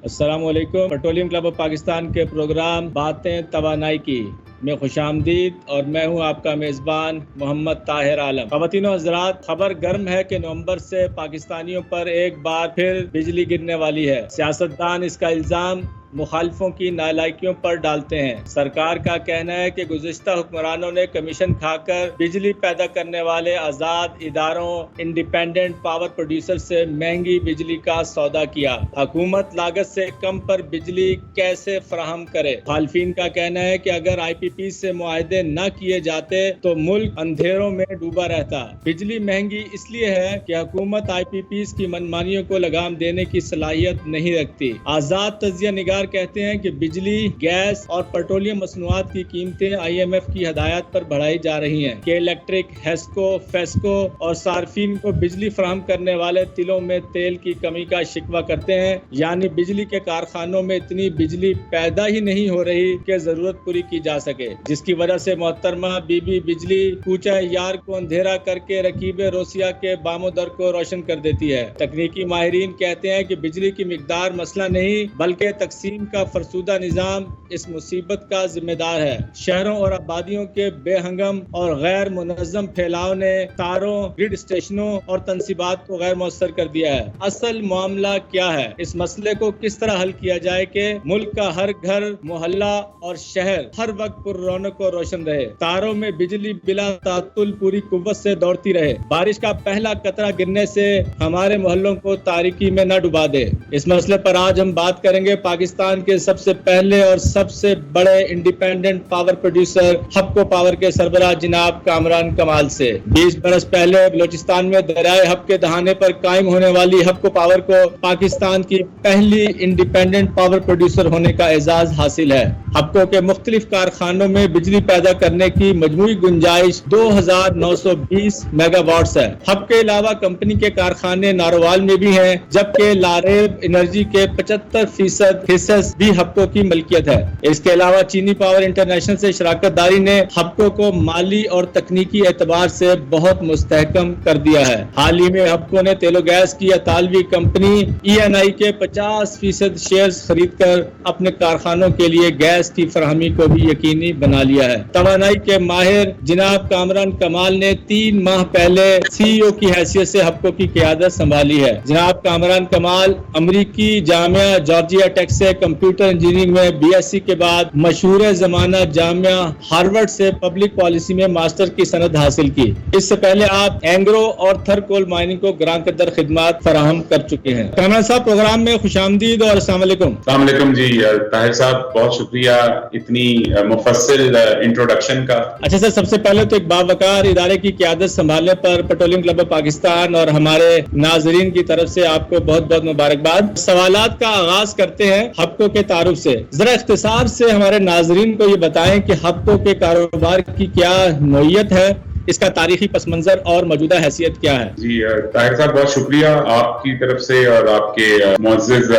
السلام علیکم۔ Petroleum club of Pakistan کے پروگرام باتیں توانائی کی میں خوش آمدید، اور میں ہوں آپ کا میزبان محمد طاہر عالم۔ خواتین و حضرات، خبر گرم ہے کہ نومبر سے پاکستانیوں پر ایک بار پھر بجلی گرنے والی ہے۔ سیاستدان اس کا الزام مخالفوں کی نالائکیوں پر ڈالتے ہیں۔ سرکار کا کہنا ہے کہ گزشتہ حکمرانوں نے کمیشن کھا کر بجلی پیدا کرنے والے آزاد اداروں انڈیپینڈنٹ پاور پروڈیوسر سے مہنگی بجلی کا سودا کیا۔ حکومت لاگت سے کم پر بجلی کیسے فراہم کرے؟ مخالفین کا کہنا ہے کہ اگر آئی پی پی سے معاہدے نہ کیے جاتے تو ملک اندھیروں میں ڈوبا رہتا۔ بجلی مہنگی اس لیے ہے کہ حکومت آئی پی پیز کی منمانیوں کو لگام دینے کی صلاحیت نہیں رکھتی۔ آزاد تجزیہ نگار کہتے ہیں کہ بجلی، گیس اور پیٹرولیم مصنوعات کی قیمتیں آئی ایم ایف کی ہدایات پر بڑھائی جا رہی ہیں کہ الیکٹرک، ہیسکو، فیسکو اور صارفین کو بجلی فراہم کرنے والے تلوں میں تیل کی کمی کا شکوہ کرتے ہیں، یعنی بجلی کے کارخانوں میں اتنی بجلی پیدا ہی نہیں ہو رہی کہ ضرورت پوری کی جا سکے، جس کی وجہ سے محترمہ بی بی بجلی کوچہ یار کو اندھیرا کر کے رکیب روسیہ کے بام و در کو روشن کر دیتی ہے۔ تکنیکی ماہرین کہتے ہیں کہ بجلی کی مقدار مسئلہ نہیں بلکہ تقسیم کا فرسودہ نظام اس مصیبت کا ذمہ دار ہے۔ شہروں اور آبادیوں کے بے ہنگم اور غیر منظم پھیلاؤ نے تاروں، گرڈ اسٹیشنوں اور تنصیبات کو غیر مؤثر کر دیا ہے۔ اصل معاملہ کیا ہے؟ اس مسئلے کو کس طرح حل کیا جائے کہ ملک کا ہر گھر، محلہ اور شہر ہر وقت پر رونق و روشن رہے، تاروں میں بجلی بلا تعطل پوری قوت سے دوڑتی رہے، بارش کا پہلا قطرہ گرنے سے ہمارے محلوں کو تاریکی میں نہ ڈبا دے۔ اس مسئلے پر آج ہم بات کریں گے پاکستان کے سب سے پہلے اور سب سے بڑے انڈیپینڈنٹ پاور پروڈیوسر ہپکو پاور کے سربراہ جناب کامران کمال سے۔ 20 برس پہلے بلوچستان میں دریائے ہب کے دہانے پر قائم ہونے والی ہپکو پاور کو پاکستان کی پہلی انڈیپینڈنٹ پاور پروڈیوسر ہونے کا اعزاز حاصل ہے۔ ہپکو کے مختلف کارخانوں میں بجلی پیدا کرنے کی مجموعی گنجائش 2920 میگا واٹس ہے۔ ہب کے علاوہ کمپنی کے کارخانے ناروال میں بھی ہیں، جبکہ لاریب انرجی کے 75% حصہ بھی ہپکو کی ملکیت ہے۔ اس کے علاوہ چینی پاور انٹرنیشنل سے شراکت داری نے ہپکو کو مالی اور تکنیکی اعتبار سے بہت مستحکم کر دیا ہے۔ حال ہی میں ہپکو نے تیل و گیس کی اطالوی کمپنی ای این آئی کے 50% شیئرز خرید کر اپنے کارخانوں کے لیے گیس کی فراہمی کو بھی یقینی بنا لیا ہے۔ توانائی کے ماہر جناب کامران کمال نے 3 ماہ پہلے سی ای او کی حیثیت سے ہپکو کی قیادت سنبھالی ہے۔ جناب کامران کمال امریکی جامعہ جارجیا ٹیک سے کمپیوٹر انجینئرنگ میں بی ایس سی کے بعد مشہور زمانہ جامعہ ہارورڈ سے پبلک پالیسی میں ماسٹر کی سند حاصل کی۔ اس سے پہلے آپ اینگرو اور تھر کول مائننگ کو گراں قدر خدمات فراہم کر چکے ہیں۔ کامران صاحب، پروگرام میں خوش آمدید اور السلام علیکم۔ السلام علیکم جی طاہر صاحب، بہت شکریہ اتنی مفصل انٹروڈکشن کا۔ اچھا سر، سب سے پہلے تو ایک باوقار ادارے کی قیادت سنبھالنے پر پیٹرولیم کلب آف پاکستان اور ہمارے ناظرین کی طرف سے آپ کو بہت بہت مبارکباد۔ سوالات کا آغاز کرتے ہیں ہپکو کے تعارف سے۔ ذرا اختصار سے ہمارے ناظرین کو یہ بتائیں کہ ہپکو کے کاروبار کی کیا نوعیت ہے، اس کا تاریخی پس منظر اور موجودہ حیثیت کیا ہے؟ جی طاہر صاحب، بہت شکریہ آپ کی طرف سے اور آپ کے معزز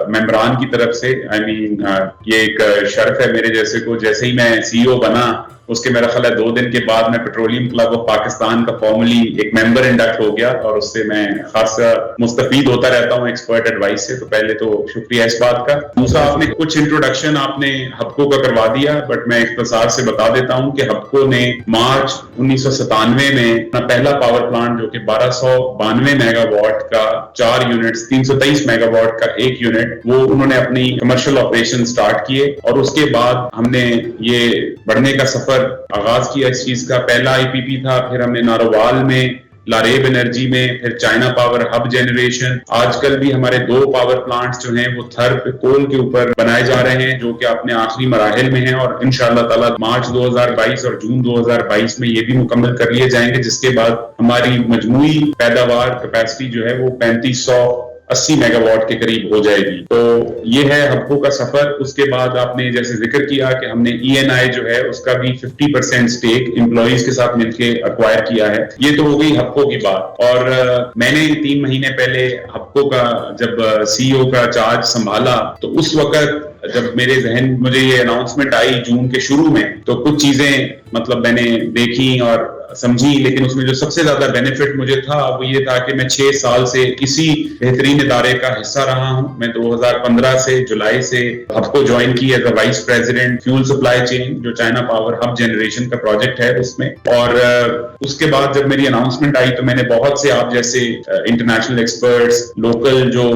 ممبران کی طرف سے۔ یہ ایک شرف ہے میرے جیسے کو، جیسے ہی میں سی ای او بنا اس کے میرا خیال ہے 2 دن کے بعد میں پیٹرولیم کلب آف پاکستان کا فارملی ایک ممبر انڈکٹ ہو گیا، اور اس سے میں خاصا مستفید ہوتا رہتا ہوں ایکسپرٹ ایڈوائس سے۔ تو پہلے تو شکریہ اس بات کا۔ دوسرا، آپ نے کچھ انٹروڈکشن آپ نے ہپکو کا کروا دیا، بٹ میں اختصار سے بتا دیتا ہوں کہ ہپکو نے مارچ 1997 میں اپنا پہلا پاور پلانٹ جو کہ 1292 میگا واٹ کا 4 یونٹس 323 میگا واٹ کا 1 یونٹ، وہ انہوں نے اپنی کمرشل آپریشن سٹارٹ کیے، اور اس کے بعد ہم نے یہ بڑھنے کا سفر آغاز کیا اس چیز کا۔ پہلا آئی پی پی تھا، پھر ہم نے ناروال میں، لاریب انرجی میں، پھر چائنا پاور ہب جنریشن۔ آج کل بھی ہمارے 2 پاور پلانٹس جو ہیں وہ تھر پہ کول کے اوپر بنائے جا رہے ہیں، جو کہ اپنے آخری مراحل میں ہیں، اور انشاءاللہ تعالی مارچ 2022 اور جون 2022 میں یہ بھی مکمل کر لیے جائیں گے، جس کے بعد ہماری مجموعی پیداوار کیپیسٹی جو ہے وہ 3580 میگا واٹ کے قریب ہو جائے گی۔ تو یہ ہے ہپکو کا سفر۔ اس کے بعد آپ نے جیسے ذکر کیا کہ ہم نے ای این آئی جو ہے اس کا بھی 50% سٹیک امپلائیز کے ساتھ مل کے ایکوائر کیا ہے۔ یہ تو ہو گئی ہپکو کی بات۔ اور میں نے 3 مہینے پہلے ہپکو کا جب سی ای او کا چارج سنبھالا تو اس وقت جب میرے ذہن مجھے یہ اناؤنسمنٹ آئی جون کے شروع میں، تو کچھ چیزیں مطلب میں نے دیکھی اور سمجھی, لیکن اس میں جو سب سے زیادہ بینیفٹ مجھے تھا وہ یہ تھا کہ میں 6 سال سے کسی بہترین ادارے کا حصہ رہا ہوں. میں 2015 سے جولائی سے ہب کو جوائن کی as a vice president fuel supply chain, جو چائنا پاور ہب جنریشن کا پروجیکٹ ہے اس میں. اور اس کے بعد جب میری اناؤنسمنٹ آئی تو میں نے بہت سے آپ جیسے انٹرنیشنل ایکسپرٹس, لوکل جو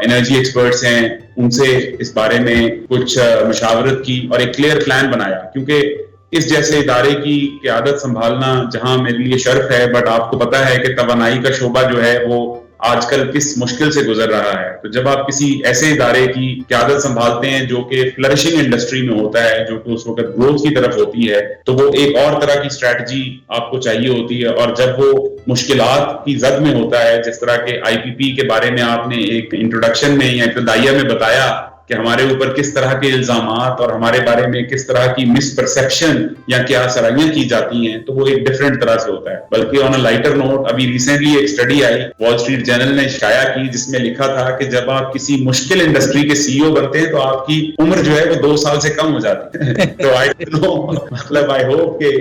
انرجی ایکسپرٹس ہیں, ان سے اس بارے میں کچھ مشاورت کی اور ایک کلیئر پلان بنایا, کیونکہ اس جیسے ادارے کی قیادت سنبھالنا جہاں میرے لیے شرف ہے, بٹ آپ کو پتا ہے کہ توانائی کا شعبہ جو ہے وہ آج کل کس مشکل سے گزر رہا ہے. تو جب آپ کسی ایسے ادارے کی قیادت سنبھالتے ہیں جو کہ فلرشنگ انڈسٹری میں ہوتا ہے, جو کہ اس وقت گروتھ کی طرف ہوتی ہے, تو وہ ایک اور طرح کی اسٹریٹجی آپ کو چاہیے ہوتی ہے. اور جب وہ مشکلات کی زد میں ہوتا ہے, جس طرح کے آئی پی پی کے بارے میں آپ نے ایک انٹروڈکشن میں یا ابتدائیہ میں بتایا کہ ہمارے اوپر کس طرح کے الزامات اور ہمارے بارے میں کس طرح کی مس پرسیپشن یا کیا سرائیاں کی جاتی ہیں, تو وہ ایک ڈفرینٹ طرح سے ہوتا ہے. بلکہ آن اے لائٹر نوٹ, ابھی ریسنٹلی ایک اسٹڈی آئی, وال اسٹریٹ جرنل نے شائع کی, جس میں لکھا تھا کہ جب آپ کسی مشکل انڈسٹری کے سی او بنتے ہیں تو آپ کی عمر جو ہے وہ 2 سال سے کم ہو جاتی ہے. تو آئی ڈونٹ نو, مطلب آئی ہوپ کہ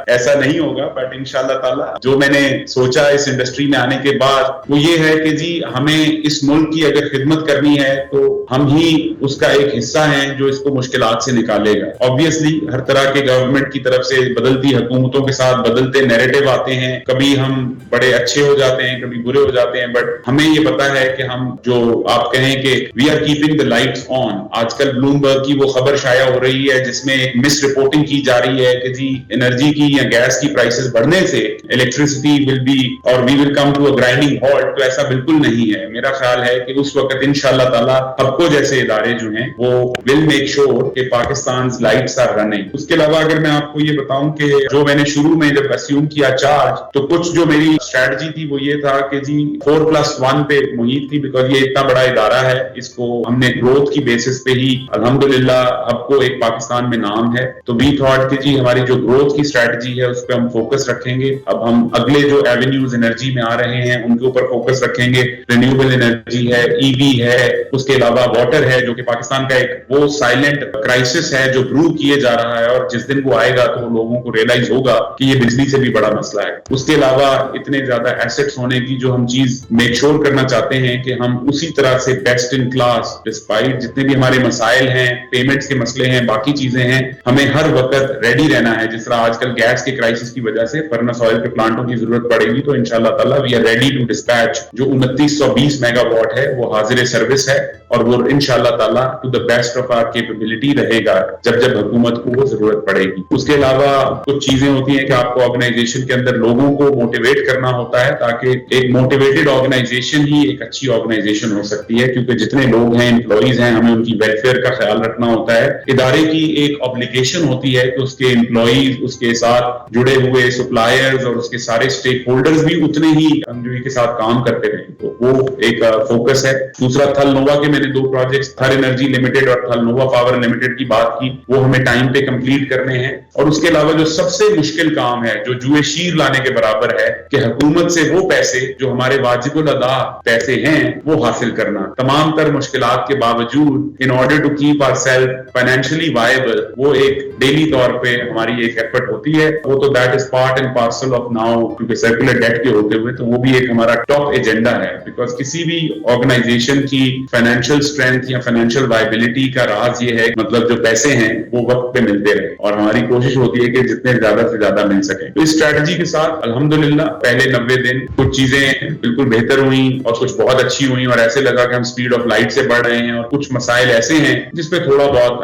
ایسا نہیں ہوگا, بٹ انشاءاللہ تعالی جو میں نے سوچا اس انڈسٹری میں آنے کے بعد وہ یہ ہے کہ جی ہمیں اس ملک کی اگر خدمت کرنی ہے تو ہم ہی اس کا ایک حصہ ہیں جو اس کو مشکلات سے نکالے گا. آبویسلی ہر طرح کے گورنمنٹ کی طرف سے بدلتی حکومتوں کے ساتھ بدلتے نیریٹو آتے ہیں, کبھی ہم بڑے اچھے ہو جاتے ہیں, کبھی برے ہو جاتے ہیں, بٹ ہمیں یہ پتا ہے کہ ہم جو آپ کہیں کہ we are keeping the lights on. آج کل بلومبرگ کی وہ خبر شائع ہو رہی ہے جس میں ایک مس رپورٹنگ کی جا رہی ہے کہ جی انرجی کی یا گیس کی پرائسز بڑھنے سے الیکٹریسٹی ول بی اور we will come to a grinding halt. تو ایسا بالکل نہیں ہے. میرا خیال ہے کہ اس وقت انشاءاللہ تعالی ہبکو جیسے ادارے جو ہیں وہ ول میک شور کہ پاکستان لائٹس آر رننگ. اس کے علاوہ اگر میں آپ کو یہ بتاؤں کہ جو میں نے شروع میں جب اسیوم کیا چارج, تو کچھ جو میری اسٹریٹجی تھی وہ یہ تھا کہ جی 4+1 پہ محیط تھی, بیکاز یہ اتنا بڑا ادارہ ہے, اس کو ہم نے گروتھ کی بیسس پہ ہی الحمدللہ اب کو ایک پاکستان میں نام ہے. تو وی تھاٹ کہ جی ہماری جو گروتھ کی اسٹریٹجی ہے اس پہ ہم فوکس رکھیں گے. اب ہم اگلے جو ایونیوز انرجی میں آ رہے ہیں ان کے اوپر فوکس رکھیں گے. رینیوبل انرجی ہے, ای وی ہے, اس کے علاوہ واٹر ہے, جو کہ پاکستان کا ایک وہ سائلنٹ کرائسس ہے جو برو کیے جا رہا ہے, اور جس دن وہ آئے گا تو لوگوں کو ریئلائز ہوگا کہ یہ بجلی سے بھی بڑا مسئلہ ہے. اس کے علاوہ اتنے زیادہ ایسٹس ہونے کی جو ہم چیز میک شور کرنا چاہتے ہیں کہ ہم اسی طرح سے بیسٹ ان کلاس, ڈسپائٹ جتنے بھی ہمارے مسائل ہیں, پیمنٹس کے مسئلے ہیں, باقی چیزیں ہیں, ہمیں ہر وقت ریڈی رہنا ہے. جس طرح آج کل گیس کے کرائسس کی وجہ سے فرنس آئل کے پلانٹوں کی ضرورت پڑے گی, تو انشاءاللہ تعالی we are ready to dispatch. جو 2920 میگا واٹ ہے وہ حاضر سروس ہے, اور وہ انشاءاللہ تعالی to the best of our capability رہے گا جب جب حکومت کو وہ ضرورت پڑے گی. اس کے علاوہ کچھ چیزیں ہوتی ہیں کہ آپ کو آرگنائزیشن کے اندر لوگوں کو موٹیویٹ کرنا ہوتا ہے, تاکہ ایک موٹیویٹڈ آرگنائزیشن ہی ایک اچھی آرگنائزیشن ہو سکتی ہے. کیونکہ جتنے لوگ ہیں, امپلائیز ہیں, ہمیں ان کی ویلفیئر کا خیال رکھنا ہوتا ہے. ادارے کی ایک obligation ہوتی ہے کہ اس کے امپلائیز, اس کے ساتھ جڑے ہوئے سپلائرز اور اس کے سارے اسٹیک ہولڈرز بھی اتنے ہی انجوئی کے ساتھ کام کرتے رہیں. تو وہ ایک فوکس ہے. دوسرا تھل نووا کے میں نے 2 پروجیکٹس, تھل انرجی لمیٹڈ اور تھل نووا پاور لمیٹڈ کی بات کی, وہ ہمیں ٹائم پہ کمپلیٹ کرنے ہیں. اور اس کے علاوہ جو سب سے مشکل کام ہے, جو جوئے شیر لانے کے برابر ہے, کہ حکومت سے وہ پیسے جو ہمارے واجب الادا پیسے ہیں وہ حاصل کرنا. تمام تر مشکلات کے باوجود in order to keep our self financially viable, وہ ایک ڈیلی طور پہ ہماری ایک ایفرٹ ہوتی ہے. وہ تو that is part and parcel of now, کیونکہ سرکولر ڈیٹ کے ہوتے ہوئے تو وہ بھی ایک ہمارا ٹاپ ایجنڈا ہے. بیکاز کسی بھی آرگنائزیشن کی فائنینشیل اسٹرینتھ یا فائنینشیل وائبلٹی کا راز یہ ہے, مطلب جو پیسے ہیں وہ وقت پہ ملتے رہے, اور ہماری کوشش ہوتی ہے کہ جتنے زیادہ سے زیادہ مل سکیں. تو اس اسٹریٹجی کے ساتھ الحمدللہ پہلے 90 دن کچھ چیزیں بالکل بہتر ہوئیں اور کچھ بہت اچھی ہوئیں, اور ایسے لگا کہ ہم اسپیڈ آف لائٹ سے بڑھ رہے ہیں. اور کچھ مسائل ایسے ہیں جس پہ تھوڑا بہت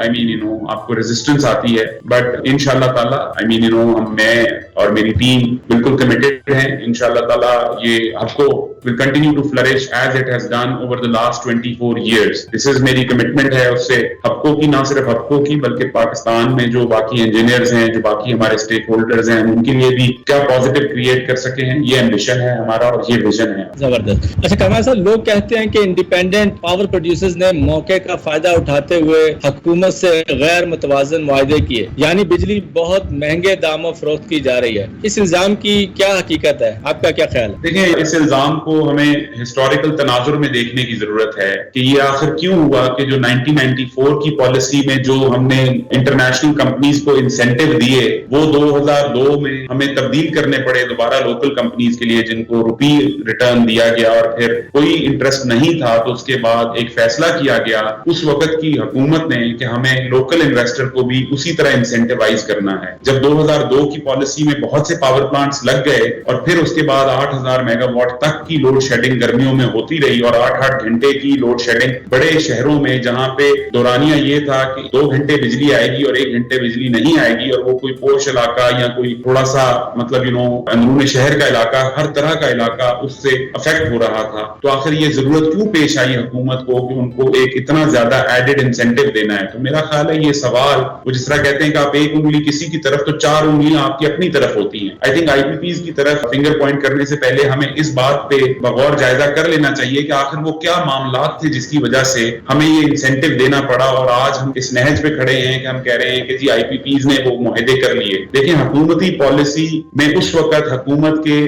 آپ کو ریزسٹنس آتی ہے, بٹ انشاءاللہ تعالی میں اور میری ٹیم بالکل کمیٹڈ ہیں. انشاءاللہ تعالی یہ آپ کو will continue to flourish as it has done over the last 24 years. This is میری کمٹمنٹ ہے اس سے ہبکو کی, نہ صرف ہبکو کی بلکہ پاکستان میں جو باقی انجینئرز ہیں, جو باقی ہمارے اسٹیک ہولڈرز ہیں, ان کے لیے بھی کیا پازیٹیو کریٹ کر سکے ہیں. یہ ایمبیشن ہے ہمارا اور یہ ویژن ہے. زبردست. اچھا کمال صاحب, لوگ کہتے ہیں کہ انڈیپینڈنٹ پاور پروڈیوسرز نے موقع کا فائدہ اٹھاتے ہوئے حکومت سے غیر متوازن معاہدے کیے, یعنی بجلی بہت مہنگے داموں فروخت کی جا رہی ہے. اس الزام کی کیا حقیقت ہے, آپ کا کیا خیال ہے؟ دیکھیں, اس الزام کو کو ہمیں ہسٹوریکل تناظر میں دیکھنے کی ضرورت ہے کہ یہ آخر کیوں ہوا کہ جو 1994 کی پالیسی میں جو ہم نے انٹرنیشنل کمپنیز کو انسینٹیو دیے وہ 2002 میں ہمیں تبدیل کرنے پڑے دوبارہ لوکل کمپنیز کے لیے جن کو روپی ریٹرن دیا گیا اور پھر کوئی انٹرسٹ نہیں تھا تو اس کے بعد ایک فیصلہ کیا گیا اس وقت کی حکومت نے کہ ہمیں لوکل انویسٹر کو بھی اسی طرح انسینٹیوائز کرنا ہے. جب 2002 کی پالیسی میں بہت سے پاور پلانٹس لگ گئے اور پھر اس کے بعد 8000 میگا واٹ تک کی لوڈ شیڈنگ گرمیوں میں ہوتی رہی اور 8-8 گھنٹے کی لوڈ شیڈنگ بڑے شہروں میں جہاں پہ دورانیہ یہ تھا کہ 2 گھنٹے بجلی آئے گی اور 1 گھنٹے بجلی نہیں آئے گی اور وہ کوئی پوش علاقہ یا کوئی تھوڑا سا مطلب اندرون شہر کا علاقہ ہر طرح کا علاقہ اس سے افیکٹ ہو رہا تھا. تو آخر یہ ضرورت کیوں پیش آئی حکومت کو کہ ان کو ایک اتنا زیادہ ایڈڈ انسینٹیو دینا ہے؟ تو میرا خیال ہے یہ سوال وہ جس طرح کہتے ہیں کہ آپ ایک انگلی کسی کی طرف تو 4 انگلیاں آپ کی اپنی طرف ہوتی ہیں. I think I P Ps کی طرف فنگر پوائنٹ کرنے سے پہلے ہمیں اس بات پہ بغور جائزہ کر لینا چاہیے کہ آخر وہ کیا معاملات تھے جس کی وجہ سے ہمیں یہ انسینٹیو دینا پڑا اور آج ہم اس نہج پہ کھڑے ہیں کہ ہم کہہ رہے ہیں کہ جی آئی پی پیز نے وہ معاہدے کر لیے. دیکھیں حکومتی پالیسی میں اس وقت حکومت کے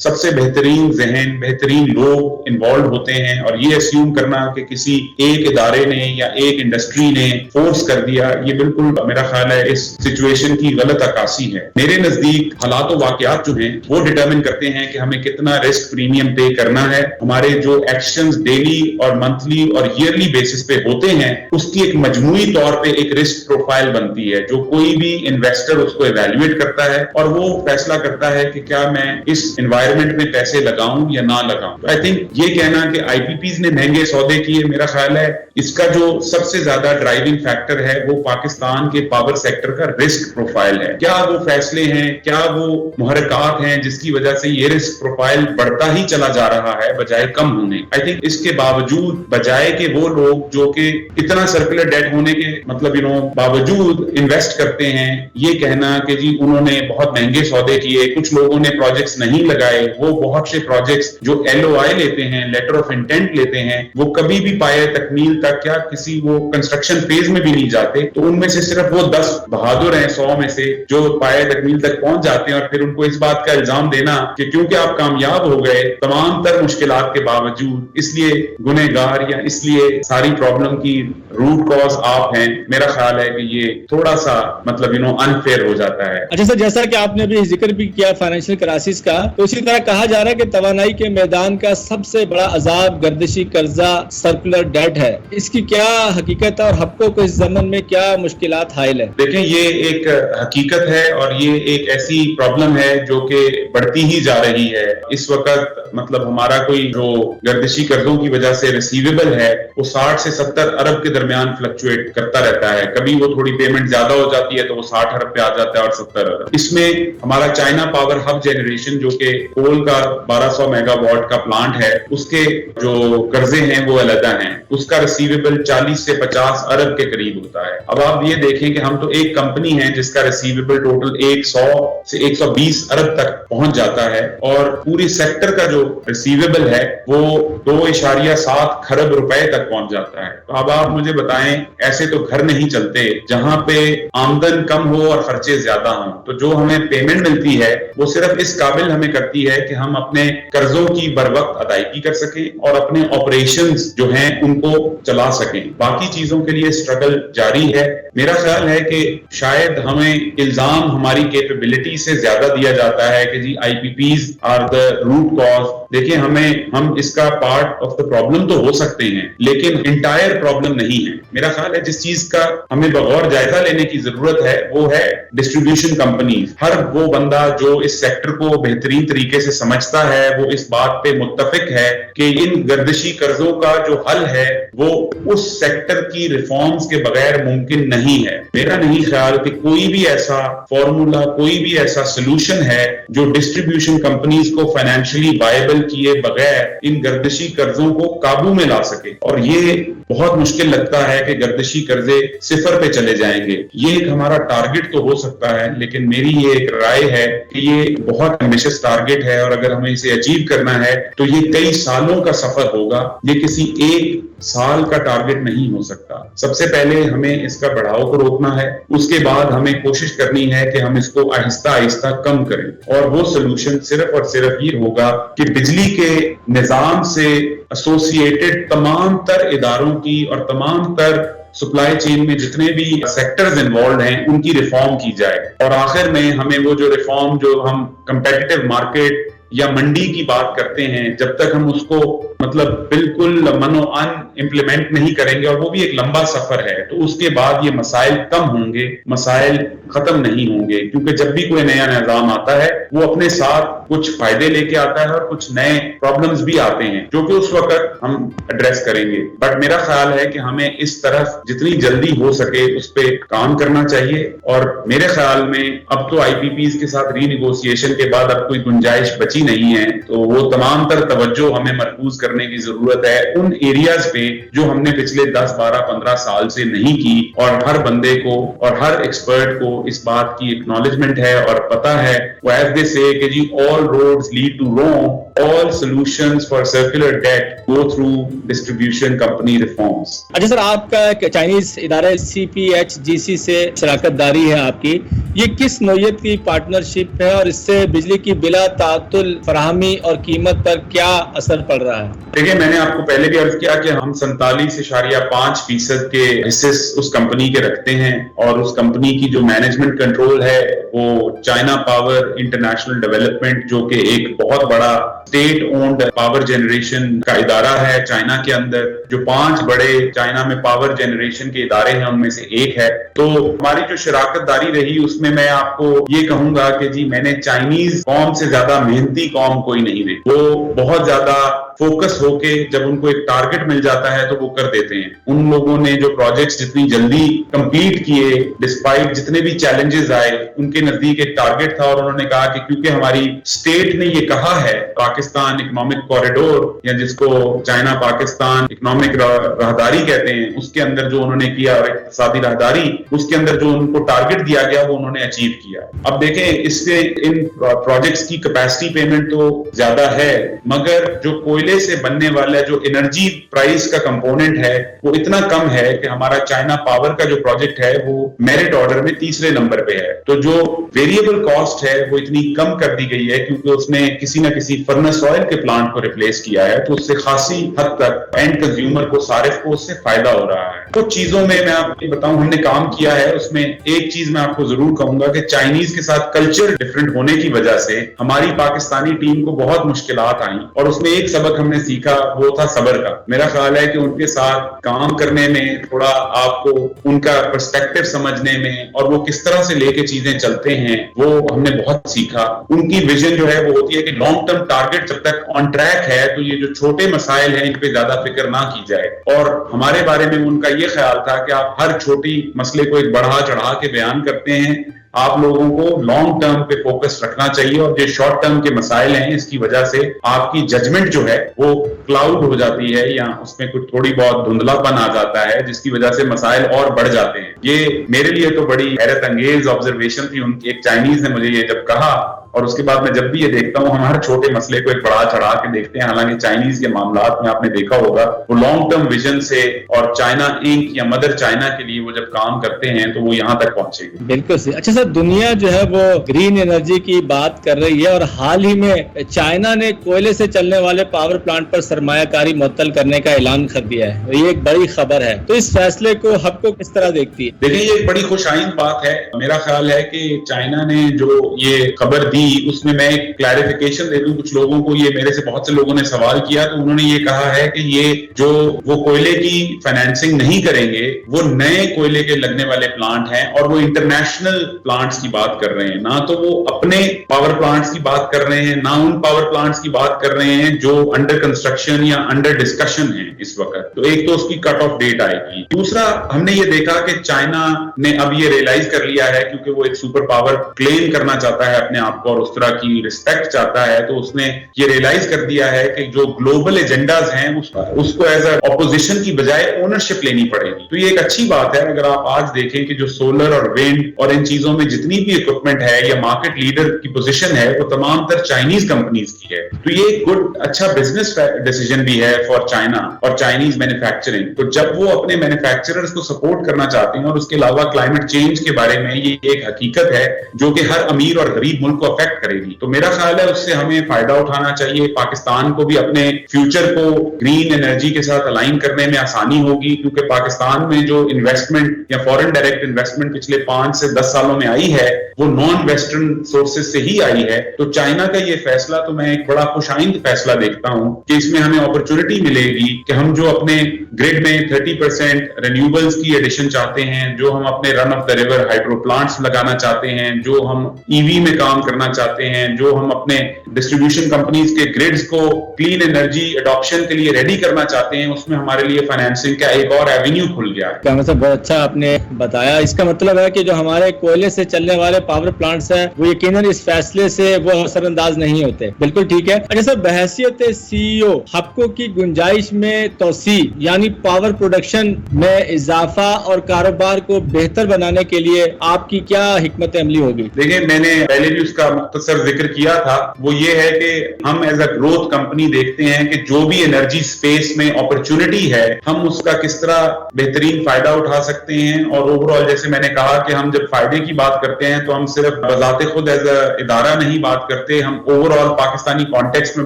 سب سے بہترین ذہن بہترین لوگ انوالو ہوتے ہیں اور یہ اسیوم کرنا کہ کسی ایک ادارے نے یا ایک انڈسٹری نے فورس کر دیا یہ بالکل میرا خیال ہے اس سچویشن کی غلط عکاسی ہے. میرے نزدیک حالات و واقعات جو ہیں وہ ڈٹرمن کرتے ہیں کہ ہمیں کتنا رسک پریمیم پے کرنا ہے. ہمارے جو ایکشنز ڈیلی اور منتھلی اور ایئرلی بیسس پہ ہوتے ہیں اس کی ایک مجموعی طور پہ ایک رسک پروفائل بنتی ہے جو کوئی بھی انویسٹر اس کو ایویلویٹ کرتا ہے اور وہ فیصلہ کرتا ہے کہ کیا میں اس انوائرمنٹ میں پیسے لگاؤں یا نہ لگاؤں. آئی تھنک یہ کہنا کہ آئی پی پیز نے مہنگے سودے کیے میرا خیال ہے اس کا جو سب سے زیادہ ڈرائیونگ فیکٹر ہے وہ پاکستان کے پاور سیکٹر کا رسک پروفائل ہے. کیا وہ فیصلے ہیں کیا وہ محرکات ہیں جس کی وجہ سے یہ رسک پروفائل بڑھتا ہی چلا جا رہا ہے بجائے کم ہونے. آئی تھنک اس کے باوجود بجائے کہ وہ لوگ جو کہ اتنا سرکولر ڈیٹ ہونے کے مطلب باوجود انویسٹ کرتے ہیں یہ کہنا کہ جی انہوں نے بہت مہنگے سودے کیے کچھ لوگوں نے پروجیکٹس نہیں لگائے وہ بہت سے پروجیکٹس جو ایل او آئی لیتے ہیں لیٹر آف انٹینٹ لیتے ہیں وہ کبھی بھی پائے تکمیل تک یا کسی وہ کنسٹرکشن فیز میں بھی نہیں جاتے. تو ان میں سے صرف وہ 10 بہادر ہیں 100 میں سے جو پائے تکمیل تک پہنچ جاتے ہیں اور پھر ان کو اس بات کا الزام دینا کہ کیونکہ آپ کامیاب ہو گئے تمام تر مشکلات کے باوجود اس لیے گنہگار یا اس لیے ساری پرابلم کی روٹ کاز آپ ہیں. میرا خیال ہے کہ یہ تھوڑا سا مطلب انفیئر ہو جاتا ہے. اچھا سر جیسا کہ آپ نے ابھی ذکر بھی کیا فائنینشیل کرائسس کا تو اسی طرح کہا جا رہا ہے کہ توانائی کے میدان کا سب سے بڑا عذاب گردشی قرضہ سرکولر ڈیٹ ہے. اس کی کیا حقیقت ہے اور حقوں کو اس زمن میں کیا مشکلات حائل ہے؟ دیکھیں یہ ایک حقیقت ہے اور یہ ایک ایسی پرابلم ہے جو کہ بڑھتی ہی جا رہی ہے. اس وقت مطلب ہمارا کوئی جو گردشی قرضوں کی وجہ سے ریسیویبل ہے وہ 60 سے 70 ارب کے درمیان فلکچویٹ کرتا رہتا ہے. کبھی وہ تھوڑی پیمنٹ زیادہ ہو جاتی ہے تو وہ 60 ارب پہ آ جاتا ہے اور 70 ارب. اس میں ہمارا چائنا پاور ہب جنریشن جو کہ کول کا 1200 میگا واٹ کا پلانٹ ہے اس کے جو قرضے ہیں وہ علیحدہ ہیں. اس کا ریسیویبل 40 سے 50 ارب کے قریب ہوتا ہے. اب آپ یہ دیکھیں کہ ہم تو ایک کمپنی ہے جس کا ریسیویبل ٹوٹل 100 سے 120 ارب تک پہنچ جاتا ہے اور پوری سیکٹر کا جو ریسیویبل ہے وہ 2.7 کھرب روپے تک پہنچ جاتا ہے. تو اب آپ مجھے بتائیں ایسے تو گھر نہیں چلتے جہاں پہ آمدن کم ہو اور خرچے زیادہ ہوں. تو جو ہمیں پیمنٹ ملتی ہے وہ صرف اس قابل ہمیں کرتی ہے کہ ہم اپنے قرضوں کی بر وقت ادائیگی کر سکیں اور اپنے آپریشنز جو ہیں ان کو چلا سکیں. باقی چیزوں کے لیے اسٹرگل جاری ہے. میرا خیال ہے کہ شاید ہمیں الزام ہماری کیپیبلٹی سے زیادہ دیا جاتا ہے کہ جی I P Ps are the root cause. دیکھیں ہم اس کا پارٹ آف دا پرابلم تو ہو سکتے ہیں لیکن انٹائر پرابلم نہیں ہے. میرا خیال ہے جس چیز کا ہمیں بغور جائزہ لینے کی ضرورت ہے وہ ہے ڈسٹریبیوشن کمپنیز. ہر وہ بندہ جو اس سیکٹر کو بہترین طریقے سے سمجھتا ہے وہ اس بات پہ متفق ہے کہ ان گردشی قرضوں کا جو حل ہے وہ اس سیکٹر کی ریفارمز کے بغیر ممکن نہیں ہے. میرا نہیں خیال کہ کوئی بھی ایسا فارمولا کوئی بھی ایسا سولوشن ہے جو ڈسٹریبیوشن کمپنیز کو فائنینشلی وائبل کیے بغیر ان گردشی قرضوں کو قابو میں لا سکے. اور یہ بہت مشکل لگتا ہے کہ گردشی قرضے 0 پہ چلے جائیں گے. یہ ایک ہمارا ٹارگٹ تو ہو سکتا ہے لیکن میری یہ ایک رائے ہے کہ یہ بہت ایمبیشس ٹارگٹ ہے اور اگر ہمیں اسے اچیو کرنا ہے تو یہ کئی سالوں کا سفر ہوگا. یہ کسی ایک سال کا ٹارگٹ نہیں ہو سکتا. سب سے پہلے ہمیں اس کا بڑھاؤ کو روکنا ہے. اس کے بعد ہمیں کوشش کرنی ہے کہ ہم اس کو آہستہ آہستہ کم کریں اور وہ سولوشن صرف اور صرف یہ ہوگا کہ بجلی بجلی کے نظام سے ایسوسیٹڈ تمام تر اداروں کی اور تمام تر سپلائی چین میں جتنے بھی سیکٹرز انوالوڈ ہیں ان کی ریفارم کی جائے، اور آخر میں ہمیں وہ جو ریفارم جو ہم کمپیٹیٹو مارکیٹ یا منڈی کی بات کرتے ہیں، جب تک ہم اس کو مطلب بالکل من و ان امپلیمنٹ نہیں کریں گے، اور وہ بھی ایک لمبا سفر ہے، تو اس کے بعد یہ مسائل کم ہوں گے، مسائل ختم نہیں ہوں گے، کیونکہ جب بھی کوئی نیا نظام آتا ہے وہ اپنے ساتھ کچھ فائدے لے کے آتا ہے اور کچھ نئے پرابلمز بھی آتے ہیں جو کہ اس وقت ہم ایڈریس کریں گے۔ بٹ میرا خیال ہے کہ ہمیں اس طرف جتنی جلدی ہو سکے اس پہ کام کرنا چاہیے، اور میرے خیال میں اب تو آئی پی پیز کے ساتھ ری نیگوسیشن کے بعد اب کوئی گنجائش بچی نہیں ہے، تو وہ تمام تر توجہ ہمیں مرکوز کرنے کی ضرورت ہے ان ایریاز پہ جو ہم نے پچھلے 10 12 15 سال سے نہیں کی، اور ہر بندے کو اور ہر ایکسپرٹ کو اس بات کی اکنالجمنٹ ہے اور پتا ہے، وہ ایز دے سے کہ جی all roads lead to Rome, all solutions for circular debt go through distribution company reforms۔ اچھا سر، آپ کا چائنیز ادارے CPHGC سے شراکت داری ہے آپ کی، یہ کس نوعیت کی پارٹنرشپ ہے اور اس سے بجلی کی بلا تعطل فراہمی اور قیمت پر کیا اثر پڑ رہا ہے؟ دیکھیں، میں نے آپ کو پہلے بھی عرض کیا کہ ہم 47.5% کے حصے اس کمپنی کے رکھتے ہیں، اور اس کمپنی کی جو مینجمنٹ کنٹرول ہے وہ چائنا پاور انٹرنیشنل ڈیولپمنٹ، جو کہ ایک بہت بڑا اسٹیٹ اونڈ پاور جنریشن کا ادارہ ہے چائنا کے اندر، جو 5 بڑے چائنا میں پاور جنریشن کے ادارے ہیں ان میں سے ایک ہے۔ تو ہماری جو شراکت داری رہی اس میں میں آپ کو یہ کہوں گا کہ جی میں نے چائنیز قوم سے زیادہ محنتی قوم کوئی نہیں دیکھی، وہ بہت زیادہ فوکس ہو کے جب ان کو ایک ٹارگٹ مل جاتا ہے تو وہ کر دیتے ہیں۔ ان لوگوں نے جو پروجیکٹس جتنی جلدی کمپلیٹ کیے ڈسپائٹ جتنے بھی چیلنجز آئے، ان کے نزدیک ایک ٹارگٹ تھا، اور انہوں نے کہا کہ کیونکہ ہماری اسٹیٹ نے یہ کہا ہے، پاکستان اکنامک کوریڈور یا جس کو چائنا پاکستان اکنامک راہداری کہتے ہیں، اس کے اندر جو انہوں نے کیا، اور اقتصادی راہداری، اس کے اندر جو ان کو ٹارگٹ دیا گیا وہ انہوں نے اچیو کیا۔ اب دیکھیں، اس سے ان پروجیکٹس کی کیپیسٹی پیمنٹ تو زیادہ ہے، مگر جو کوئلے سے بننے والا جو انرجی پرائس کا کمپوننٹ ہے وہ اتنا کم ہے کہ ہمارا چائنا پاور کا جو پروجیکٹ ہے وہ میرٹ آرڈر میں 3رے نمبر پہ ہے۔ تو جو ویریبل کاسٹ ہے وہ اتنی کم کر دی گئی ہے کیونکہ اس نے کسی نہ کسی فرنس آئل کے پلانٹ کو ریپلیس کیا ہے، تو اس سے خاصی حد تک اینڈ کنزیومر کو، صارف کو اس سے فائدہ ہو رہا ہے۔ کچھ چیزوں میں آپ کو بتاؤں ہم نے کام کیا ہے، اس میں ایک چیز میں آپ کو ضرور کہوں گا کہ چائنیز کے ساتھ کلچر ڈفرنٹ ہونے کی وجہ سے ہماری پاکستانی ٹیم کو بہت مشکلات آئیں، اور اس میں ایک سبق ہم نے سیکھا وہ تھا صبر کا۔ میرا خیال ہے کہ ان کے ساتھ کام کرنے میں تھوڑا آپ کو ان کا پرسپیکٹو سمجھنے میں اور وہ کس طرح سے لے کے چیزیں چلتے ہیں وہ ہم نے بہت سیکھا۔ ان کی ویژن جو ہے وہ ہوتی ہے کہ لانگ ٹرم ٹارگٹ جب تک آن ٹریک ہے تو یہ جو چھوٹے مسائل ہیں ان پہ زیادہ فکر نہ کی جائے، اور ہمارے بارے میں ان کا یہ خیال تھا کہ آپ ہر چھوٹی مسئلے کو ایک بڑھا چڑھا کے بیان کرتے ہیں، آپ لوگوں کو لانگ ٹرم پہ فوکس رکھنا چاہیے، اور جو شارٹ ٹرم کے مسائل ہیں اس کی وجہ سے آپ کی ججمنٹ جو ہے وہ کلاؤڈ ہو جاتی ہے، یا اس میں کچھ تھوڑی بہت دھندلا پن آ جاتا ہے جس کی وجہ سے مسائل اور بڑھ جاتے ہیں۔ یہ میرے لیے تو بڑی حیرت انگیز آبزرویشن تھی، ایک چائنیز نے مجھے یہ جب کہا، اور اس کے بعد میں جب بھی یہ دیکھتا ہوں ہم ہر چھوٹے مسئلے کو ایک بڑھا چڑھا کے دیکھتے ہیں، حالانکہ چائنیز کے معاملات میں آپ نے دیکھا ہوگا وہ لانگ ٹرم ویژن سے اور چائنا انک یا مدر چائنا کے لیے وہ جب کام کرتے ہیں تو وہ یہاں تک پہنچے گی۔ بالکل صحیح۔ اچھا سر، دنیا جو ہے وہ گرین انرجی کی بات کر رہی ہے، اور حال ہی میں چائنا نے کوئلے سے چلنے والے پاور پلانٹ پر سرمایہ کاری معطل کرنے کا اعلان کر دیا ہے، یہ ایک بڑی خبر ہے، تو اس فیصلے کو ہم کو کس طرح دیکھتی ہے؟ دیکھیں، یہ ایک بڑی خوش آئند بات ہے۔ میرا خیال ہے کہ چائنا نے جو یہ خبر دی اس میں ایک کلیریفیکیشن دے دوں کچھ لوگوں کو، یہ میرے سے بہت سے لوگوں نے سوال کیا، تو انہوں نے یہ کہا ہے کہ یہ جو وہ کوئلے کی فائنینسنگ نہیں کریں گے، وہ نئے کوئلے کے لگنے والے پلانٹ ہیں، اور وہ انٹرنیشنل پلانٹس کی بات کر رہے ہیں، نہ تو وہ اپنے پاور پلانٹس کی بات کر رہے ہیں، نہ ان پاور پلانٹس کی بات کر رہے ہیں جو انڈر کنسٹرکشن یا انڈر ڈسکشن ہیں اس وقت۔ تو ایک تو اس کی کٹ آف ڈیٹ آئے گی، دوسرا ہم نے یہ دیکھا کہ چائنا نے اب یہ ریئلائز کر لیا ہے، کیونکہ وہ ایک سپر پاور کلیم کرنا چاہتا ہے اپنے آپ کو اور اس طرح کی رسپیکٹ چاہتا ہے، تو اس نے یہ ریئلائز کر دیا ہے کہ جو گلوبل ایجنڈاز ہیں اس کو ایز اے اپوزیشن کی بجائے اونرشپ لینی پڑے گی۔ تو یہ ایک اچھی بات ہے۔ اگر آپ آج دیکھیں کہ جو سولر اور وینڈ اور ان چیزوں میں جتنی بھی اکوپمنٹ ہے یا مارکیٹ لیڈر کی پوزیشن ہے وہ تمام تر چائنیز کمپنیز کی ہے، تو یہ ایک گڈ اچھا بزنس ڈیسیجن بھی ہے فار چائنا اور چائنیز مینوفیکچرنگ۔ تو جب وہ اپنے مینوفیکچررز کو سپورٹ کرنا چاہتے ہیں، اور اس کے علاوہ کلائمیٹ چینج کے بارے میں یہ ایک حقیقت ہے جو کہ ہر امیر اور غریب ملک کو افیکٹ کرے گی. تو میرا خیال ہے اس سے ہمیں فائدہ اٹھانا چاہیے. پاکستان کو بھی اپنے فیوچر کو گرین انرجی کے ساتھ الائن کرنے میں آسانی ہوگی, کیونکہ پاکستان میں جو انویسٹمنٹ یا فورن ڈائریکٹ انویسٹمنٹ پچھلے 5 سے 10 سالوں میں آئی ہے وہ نان ویسٹرن سورسز سے ہی آئی ہے. تو چائنا کا یہ فیصلہ تو میں ایک بڑا خوش آئند فیصلہ دیکھتا ہوں کہ اس میں ہمیں اپرچونٹی ملے گی کہ ہم جو اپنے گریڈ میں 30% رینیوبلز کی ایڈیشن چاہتے ہیں, جو ہم اپنے run of the river hydro plants لگانا چاہتے ہیں, جو ہم ای وی میں کام کرنا چاہتے ہیں, جو ہم اپنے ڈسٹریبیوشن کمپنیز کے گریڈز کو کلین انرجی اڈاپشن کے لیے ریڈی کرنا چاہتے ہیں, اس میں ہمارے لیے فائنینسنگ کا ایک اور ایونیو کھل گیا ہے. کیا مطلب بہت اچھا آپ نے بتایا. اس کا مطلب ہے کہ جو ہمارے کوئلے سے چلنے والے پاور پلانٹس ہیں وہ یقیناً اس فیصلے سے وہ اثر انداز نہیں ہوتے. بالکل ٹھیک ہے. اچھا سر, بحیثیت CEO حقوں کی گنجائش میں توسیع یعنی پاور پروڈکشن میں اضافہ اور کاروبار کو بہتر بنانے کے لیے آپ کی کیا حکمت عملی ہوگی؟ دیکھیں, میں نے پہلے بھی اس کا مختصر ذکر کیا تھا. وہ یہ ہے کہ ہم ایز اے گروتھ کمپنی دیکھتے ہیں کہ جو بھی انرجی اسپیس میں اپرچونٹی ہے ہم اس کا کس طرح بہترین فائدہ اٹھا سکتے ہیں. اور اوور آل جیسے میں نے کہا کہ ہم جب فائدے کی بات کرتے ہیں تو ہم صرف بذات خود ایز اے ادارہ نہیں بات کرتے, ہم اوور آل پاکستانی کانٹیکسٹ میں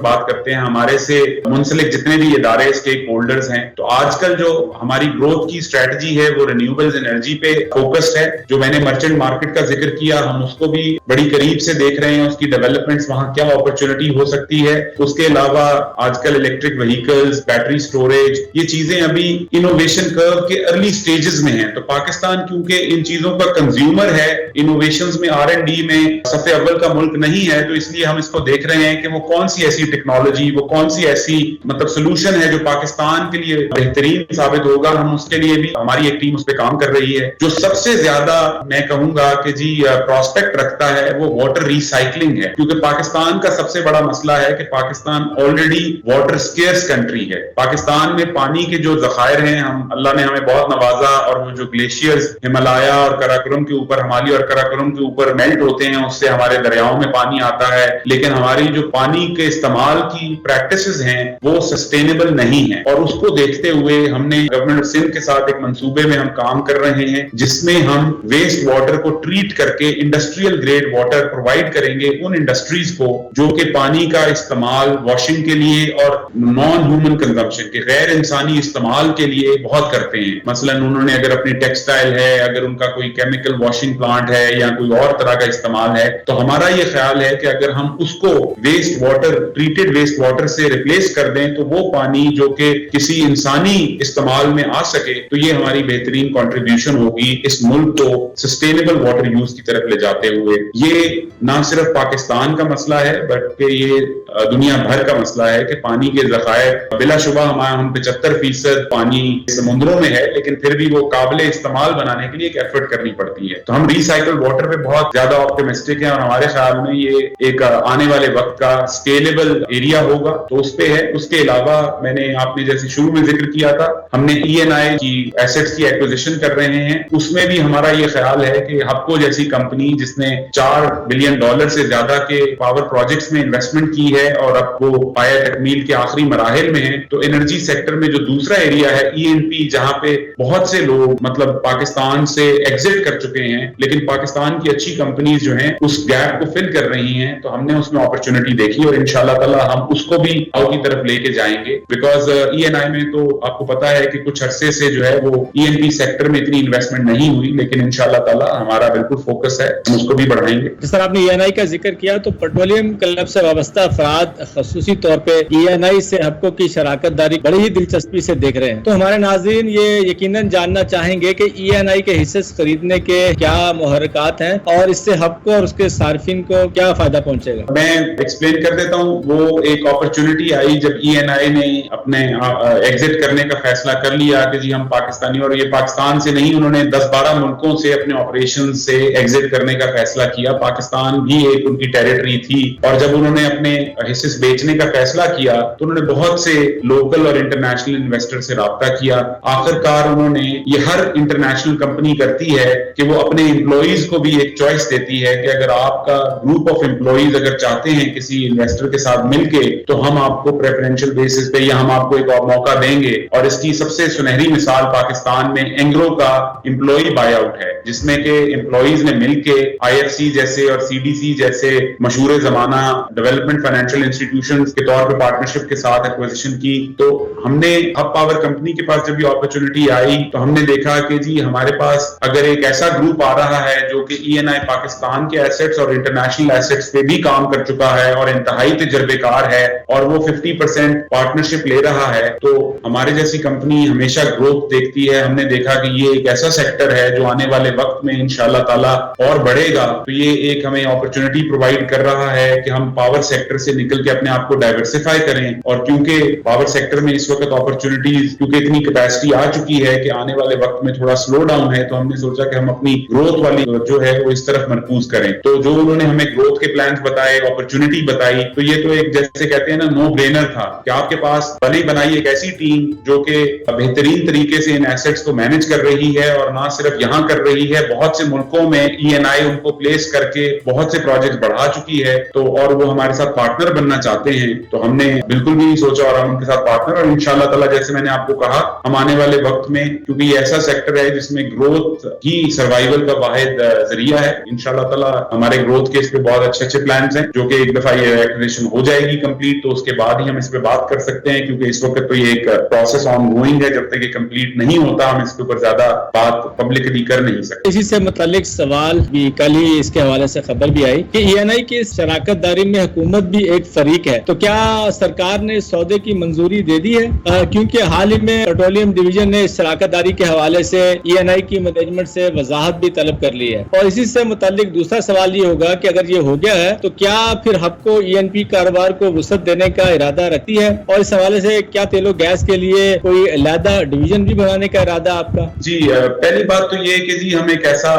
بات کرتے ہیں. ہمارے سے منسلک جتنے بھی ادارے اسٹیک ہولڈرز ہیں, تو آج کل جو ہماری گروتھ کی اسٹریٹجی ہے وہ رینیوبلز انرجی پہ فوکسڈ ہے. جو میں نے مرچنٹ مارکیٹ کا ذکر کیا, ہم اس کو بھی بڑی قریب سے دیکھ رہے ہیں, اس کی ڈیولپمنٹس وہاں کیا اپرچونٹی ہو سکتی ہے. اس کے علاوہ آج کل الیکٹرک وہیکلز, بیٹری سٹوریج, یہ چیزیں ابھی انوویشن کرو کے ارلی سٹیجز میں ہیں. تو پاکستان کیونکہ ان چیزوں کا کنزیومر ہے, انوویشنز میں R&D میں صف اول کا ملک نہیں ہے, تو اس لیے ہم اس کو دیکھ رہے ہیں کہ وہ کون سی ایسی ٹیکنالوجی, وہ کون سی ایسی مطلب سولوشن ہے جو پاکستان کے لیے بہترین ثابت ہوگا. ہم اس کے لیے بھی ہماری ایک ٹیم اس پہ کام کر رہی ہے. جو سب سے زیادہ میں کہوں گا کہ جی پراسپیکٹ رکھتا ہے وہ واٹر ریسائکلنگ ہے, کیونکہ پاکستان کا سب سے بڑا مسئلہ ہے کہ پاکستان آلریڈی واٹر اسکیئرس کنٹری ہے. پاکستان میں پانی کے جو ذخائر ہیں, ہم اللہ نے ہمیں بہت نوازا, اور وہ جو گلیشیئرز ہمالیہ اور کراکرم کے اوپر, ہمالی اور کراکرم کے اوپر میلٹ ہوتے ہیں, اس سے ہمارے دریاؤں میں پانی آتا ہے. لیکن ہماری جو پانی کے استعمال کی پریکٹسز ہیں وہ سسٹینیبل نہیں ہیں, اور اس کو دیکھتے ہوئے ہم نے گورنمنٹ آف سندھ کے ساتھ ایک منصوبے میں ہم کام کر رہے ہیں جس میں ہم ویسٹ واٹر کو ٹریٹ کر کے انڈسٹریل گریڈ واٹر پرووائڈ کریں گے ان انڈسٹریز کو جو کہ پانی کا استعمال واشنگ کے لیے اور نان ہیومن کنزمپشن کے غیر انسانی استعمال کے لیے بہت کرتے ہیں. مثلا انہوں نے اگر اپنی ٹیکسٹائل ہے, اگر ان کا کوئی کیمیکل واشنگ پلانٹ ہے یا کوئی اور طرح کا استعمال ہے, تو ہمارا یہ خیال ہے کہ اگر ہم اس کو waste water, treated waste water سے ریپلیس کر دیں تو وہ پانی جو کہ کسی انسانی استعمال میں آ سکے, تو یہ ہماری بہترین کنٹریبیوشن ہوگی اس ملک کو سسٹینیبل واٹر یوز کی طرف لے جاتے ہوئے. یہ نہ صرف پاکستان کا مسئلہ ہے بلکہ یہ دنیا بھر کا مسئلہ ہے کہ پانی کے ذخائر بلا شبہ ہم 75% پانی سمندروں میں ہے, لیکن پھر بھی وہ قابل استعمال بنانے کے لیے ایک ایفرٹ کرنی پڑتی ہے. تو ہم ریسائکل واٹر پہ بہت زیادہ آپٹیمسٹک ہیں, اور ہمارے خیال میں یہ ایک آنے والے وقت کا اسکیلیبل ایریا ہوگا, تو اس پہ ہے. اس کے علاوہ میں نے آپ نے جیسے شروع میں ذکر کیا تھا, ہم نے ENI کی ایسٹس کی ایکوزیشن کر رہے ہیں. اس میں بھی ہمارا یہ خیال ہے کہ ہپکو جیسی کمپنی جس نے $4 بلین سے زیادہ کے پاور پروجیکٹس میں انویسٹمنٹ کی ہے اور اب وہ پایا تکمیل کے آخری مراحل میں ہیں, تو انرجی سیکٹر میں جو دوسرا ایریا ہے E&P, جہاں پہ بہت سے لوگ مطلب پاکستان سے ایگزٹ کر چکے ہیں, لیکن پاکستان کی اچھی کمپنیز جو ہیں اس گیپ کو فل کر رہی ہیں, تو ہم نے اس میں اپرچونٹی دیکھی اور انشاءاللہ تعالی ہم اس کو بھی آؤ کی طرف لے کے جائیں گے. بیکاز ENI میں تو آپ کو پتا ہے کہ کچھ عرصے سے جو ہے وہ E&P سیکٹر میں اتنی انویسٹمنٹ نہیں ہوئی, لیکن انشاءاللہ تعالی ہمارا بالکل فوکس ہے, ہم اس کو بھی بڑھائیں گے. جس طرح آپ نے ENI کا ذکر کیا, تو پیٹرولیم کلب سے وابستہ افراد خصوصی طور پہ ENI سے ہپکو کی شراکت داری بڑی ہی دلچسپی سے دیکھ رہے ہیں. تو ہمارے ناظرین یہ یقیناً جاننا چاہیں گے کہ ENI کے حصے خریدنے کے کیا محرکات ہیں اور اس سے ہپکو اور اس کے صارفین کو کیا فائدہ پہنچے گا. میں ایکسپلین کر دیتا ہوں. وہ ایک اپرچونٹی آئی جب ENI نے اپنے ایگزٹ کرنے کا فیصلہ کر لیا کہ جی ہم پاکستانی, اور یہ پاکستان سے نہیں, انہوں نے 10-12 ملکوں سے اپنے آپریشن سے ایگزٹ کرنے کا فیصلہ کیا. پاکستان بھی ایک ان کی ٹیریٹری تھی, اور جب انہوں نے اپنے حصے بیچنے کا فیصلہ کیا تو انہوں نے بہت سے لوکل اور انٹرنیشنل انویسٹر سے رابطہ کیا. آخرکار انہوں نے, یہ ہر انٹرنیشنل کمپنی کرتی ہے کہ وہ اپنے امپلائیز کو بھی ایک چوائس دیتی ہے کہ اگر آپ کا گروپ آف امپلائیز اگر چاہتے ہیں کسی انویسٹر کے ساتھ مل کے, تو ہم آپ کو پریفرنشل بیسس پہ یا ہم آپ کو ایک اور موقع دیں گے. اور اس کی سب سے سنہری مثال پاکستان میں اینگرو کا امپلائی بائی آؤٹ ہے, جس میں کہ امپلائیز نے مل کے IFC جیسے اور CDC جیسے مشہور زمانہ ڈیولپمنٹ فائنینشیل انسٹیٹیوشنز کے طور پہ پارٹنرشپ کے ساتھ ایکوزیشن کی. تو ہم نے ہب پاور کمپنی کے پاس جب یہ اپرچونٹی آئی تو ہم نے دیکھا کہ جی ہمارے پاس اگر ایک ایسا گروپ آ رہا ہے جو کہ ENI پاکستان کے ایسٹس اور انٹرنیشنل ایسٹس پہ بھی کام کر چکا ہے اور انتہائی تجربے کار ہے اور وہ 50% پارٹنرشپ لے رہا ہے, تو ہمارے جیسی کمپنی ہمیشہ گروتھ دیکھتی ہے. ہم نے دیکھا کہ یہ ایک ایسا سیکٹر ہے جو آنے والے وقت میں انشاءاللہ تعالی اور بڑھے گا. تو یہ ایک ہمیں اپرچونٹی پرووائڈ کر رہا ہے کہ ہم پاور سیکٹر سے نکل کے اپنے آپ کو ڈائیورسفائی کریں. اور کیونکہ پاور سیکٹر میں اس وقت اپرچونٹیز کیونکہ اتنی کیپیسٹی آ چکی ہے کہ آنے والے وقت میں تھوڑا سلو ڈاؤن ہے, تو ہم نے سوچا کہ ہم اپنی گروتھ والی جو ہے وہ اس طرف مرکوز کریں. تو جو انہوں نے ہمیں گروتھ کے پلانز بتائے, اپرچونٹی بتائی, تو یہ تو ایک جیسے کہتے ہیں نا نو برینر تھا کہ آپ کے پاس بنی بنائی ایک ایسی ٹیم جو کہ بہترین طریقے سے ان ایسٹس کو مینج کر رہی ہے اور نہ صرف یہاں کر رہی ہے, بہت سے ملکوں میں ENI ان کو پلیس کر کے بہت سے پروجیکٹ بڑھا چکی ہے. تو اور وہ ہمارے ساتھ پارٹنر بننا چاہتے ہیں, تو ہم نے بالکل بھی نہیں سوچا اور ہم ان کے ساتھ پارٹنر. اور انشاءاللہ تعالی جیسے میں نے آپ کو کہا ہم آنے والے وقت میں, کیونکہ یہ ایسا سیکٹر ہے جس میں گروتھ ہی سروائیول کا واحد ذریعہ ہے, انشاءاللہ تعالی ہمارے گروتھ کے اس پہ بہت اچھے پلانز ہیں جو کہ ایک دفعہ یہ ایکوزیشن ہو جائے گی کمپلیٹ تو اس کے بعد ہی ہم اس پہ بات کر سکتے ہیں, کیونکہ اس وقت تو یہ ایک پروسیس آن گوئنگ ہے. جب تک یہ کمپلیٹ نہیں ہوتا ہم اس کے اوپر زیادہ بات پبلکلی کر نہیں سکتے. اسی سے متعلق سوال بھی کل ہی اس کے حوالے سے خبر بھی آئی کہ ENI کی شراکت داری میں حکومت بھی ایک فریق ہے, تو کیا سرکار نے اس سودے کی منظوری دے دی ہے؟ کیونکہ حال ہی میں پیٹرولیم ڈویژن نے اس شراکت داری کے حوالے سے ENI کی مینجمنٹ سے وضاحت بھی طلب کر لی ہے. اور اسی سے متعلق دوسرا سوال یہ ہوگا کہ اگر یہ ہو گیا ہے تو کیا پھر ہب کو ENP کاروبار کو وسعت دینے کا ارادہ رکھتی ہے, اور اس حوالے سے کیا تیل و گیس کے لیے کوئی علیحدہ ڈویژن بھی بنانے کا ارادہ آپ کا؟ جی پہلی بات تو یہ کہ جی ہم ایک ایسا,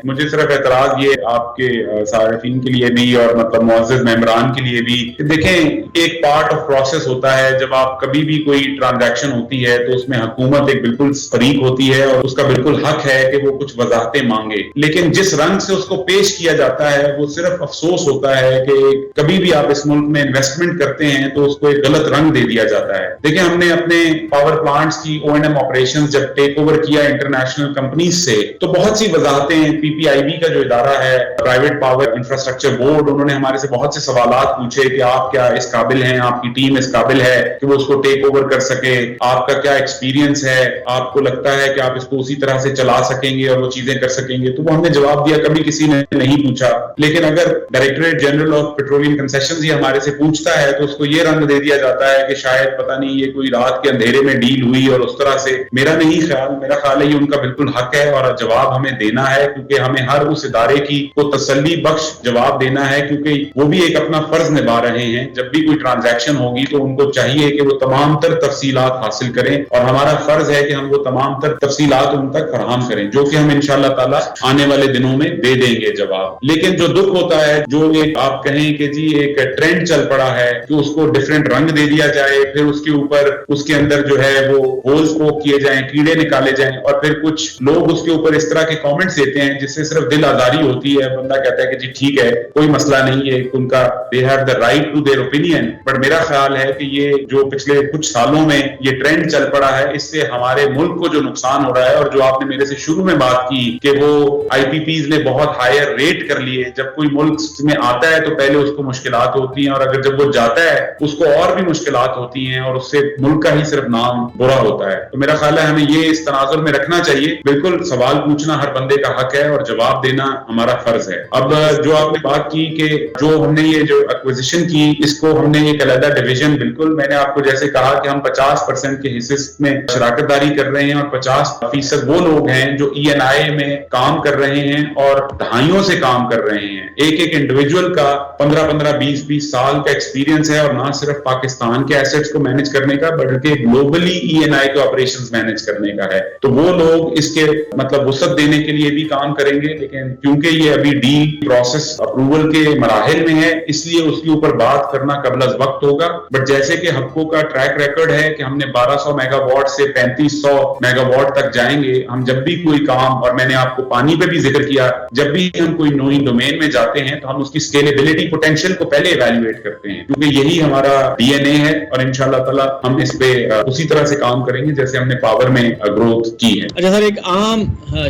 مجھے صرف اعتراض یہ آپ کے صارفین کے لیے بھی اور مطلب معزز ممبران کے لیے بھی, دیکھیں ایک پارٹ آف پروسیس ہوتا ہے. جب آپ کبھی بھی کوئی ٹرانزیکشن ہوتی ہے تو اس میں حکومت ایک بالکل فریق ہوتی ہے اور اس کا بالکل حق ہے کہ وہ کچھ وضاحتیں مانگے, لیکن جس رنگ سے اس کو پیش کیا جاتا ہے وہ صرف افسوس ہوتا ہے کہ کبھی بھی آپ اس ملک میں انویسٹمنٹ کرتے ہیں تو اس کو ایک غلط رنگ دے دیا جاتا ہے. دیکھیں ہم نے اپنے پاور پلانٹس کی O&M آپریشنز جب ٹیک اوور کیا انٹرنیشنل کمپنیز سے تو بہت سی وضاحتیں PPIB کا جو ادارہ ہے پرائیویٹ پاور انفراسٹرکچر بورڈ, انہوں نے ہمارے سے بہت سے سوالات پوچھے کہ آپ کیا اس قابل ہیں, آپ کی ٹیم اس قابل ہے کہ وہ اس کو ٹیک اوور کر سکے, آپ کا کیا ایکسپیرینس ہے, آپ کو لگتا ہے کہ آپ اس کو اسی طرح سے چلا سکیں گے اور وہ چیزیں کر سکیں گے. تو وہ ہم نے جواب دیا کبھی کسی نے نہیں پوچھا, لیکن اگر directorate general of petroleum concessions ہی ہمارے سے پوچھتا ہے تو اس کو یہ رنگ دے دیا جاتا ہے کہ شاید پتہ نہیں یہ کوئی رات کے اندھیرے میں ڈیل ہوئی اور اس طرح سے. میرا خیال ہے یہ ان کا بالکل حق ہے اور جواب ہمیں دینا ہے, کیونکہ ہمیں ہر اس ادارے کی کو تسلی بخش جواب دینا ہے, کیونکہ وہ بھی ایک اپنا فرض نبھا رہے ہیں. جب بھی کوئی ٹرانزیکشن ہوگی تو ان کو چاہیے کہ وہ تمام تر تفصیلات حاصل کریں اور ہمارا فرض ہے کہ ہم وہ تمام تر تفصیلات ان تک فراہم کریں, جو کہ ہم انشاءاللہ تعالی آنے والے دنوں میں دے دیں گے جواب. لیکن جو دکھ ہوتا ہے, جو ایک آپ کہیں کہ جی ایک ٹرینڈ چل پڑا ہے کہ اس کو ڈفرینٹ رنگ دے دیا جائے, پھر اس کے اوپر اس کے اندر جو ہے وہ ہولز پوک کیے جائیں, کیڑے نکالے جائیں, اور پھر کچھ لوگ اس کے اوپر اس طرح کے کامنٹس دیتے ہیں جس سے صرف دل آزاری ہوتی ہے. بندہ کہتا ہے کہ جی ٹھیک ہے کوئی مسئلہ نہیں ہے, ان کا they have the right to their opinion, but میرا خیال ہے کہ یہ جو پچھلے کچھ سالوں میں یہ ٹرینڈ چل پڑا ہے اس سے ہمارے ملک کو جو نقصان ہو رہا ہے, اور جو آپ نے میرے سے شروع میں بات کی کہ وہ IPPs نے بہت ہائر ریٹ کر لیے. جب کوئی ملک میں آتا ہے تو پہلے اس کو مشکلات ہوتی ہیں, اور اگر جب وہ جاتا ہے اس کو اور بھی مشکلات ہوتی ہیں, اور اس سے ملک کا ہی صرف نام برا ہوتا ہے. تو میرا خیال ہے ہمیں یہ اس تناظر میں رکھنا چاہیے. بالکل سوال پوچھنا ہر بندے کا حق ہے اور جواب دینا ہمارا فرض ہے. اب جو آپ نے بات کی کہ جو ہم نے یہ جو ایکوزیشن کی اس کو ہم نے ایک علیحدہ ڈویژن, بالکل میں نے آپ کو جیسے کہا کہ ہم 50% کے حصے میں شراکت داری کر رہے ہیں, اور 50% وہ لوگ ہیں جو ENI میں کام کر رہے ہیں اور دہائیوں سے کام کر رہے ہیں. ایک انڈیویجول کا 15-20 سال کا ایکسپیرینس ہے, اور نہ صرف پاکستان کے ایسٹس کو مینج کرنے کا بلکہ گلوبلی ENI کے آپریشنز مینج کرنے کا ہے. تو وہ لوگ اس کے مطلب وسعت دینے کے لیے بھی کام کریں گے, لیکن کیونکہ یہ ابھی ڈی پروسیس اپروول کے مراحل میں ہے اس لیے اس کے اوپر بات کرنا قبل از وقت ہوگا. بٹ جیسے کہ ہپکو کا ٹریک ریکارڈ ہے کہ ہم نے 1200 میگا واٹ سے 3500 میگا واٹ تک جائیں گے. ہم جب بھی کوئی کام, اور میں نے آپ کو پانی پہ بھی ذکر کیا, جب بھی ہم کوئی نئی ڈومین میں جاتے ہیں تو ہم اس کی اسکیلیبلٹی پوٹینشیل کو پہلے ایویلویٹ کرتے ہیں, کیونکہ یہی ہمارا DNA ہے, اور انشاءاللہ تعالی ہم اس پہ اسی طرح سے کام کریں گے جیسے ہم نے پاور میں گروتھ کی ہے. اچھا سر, ایک عام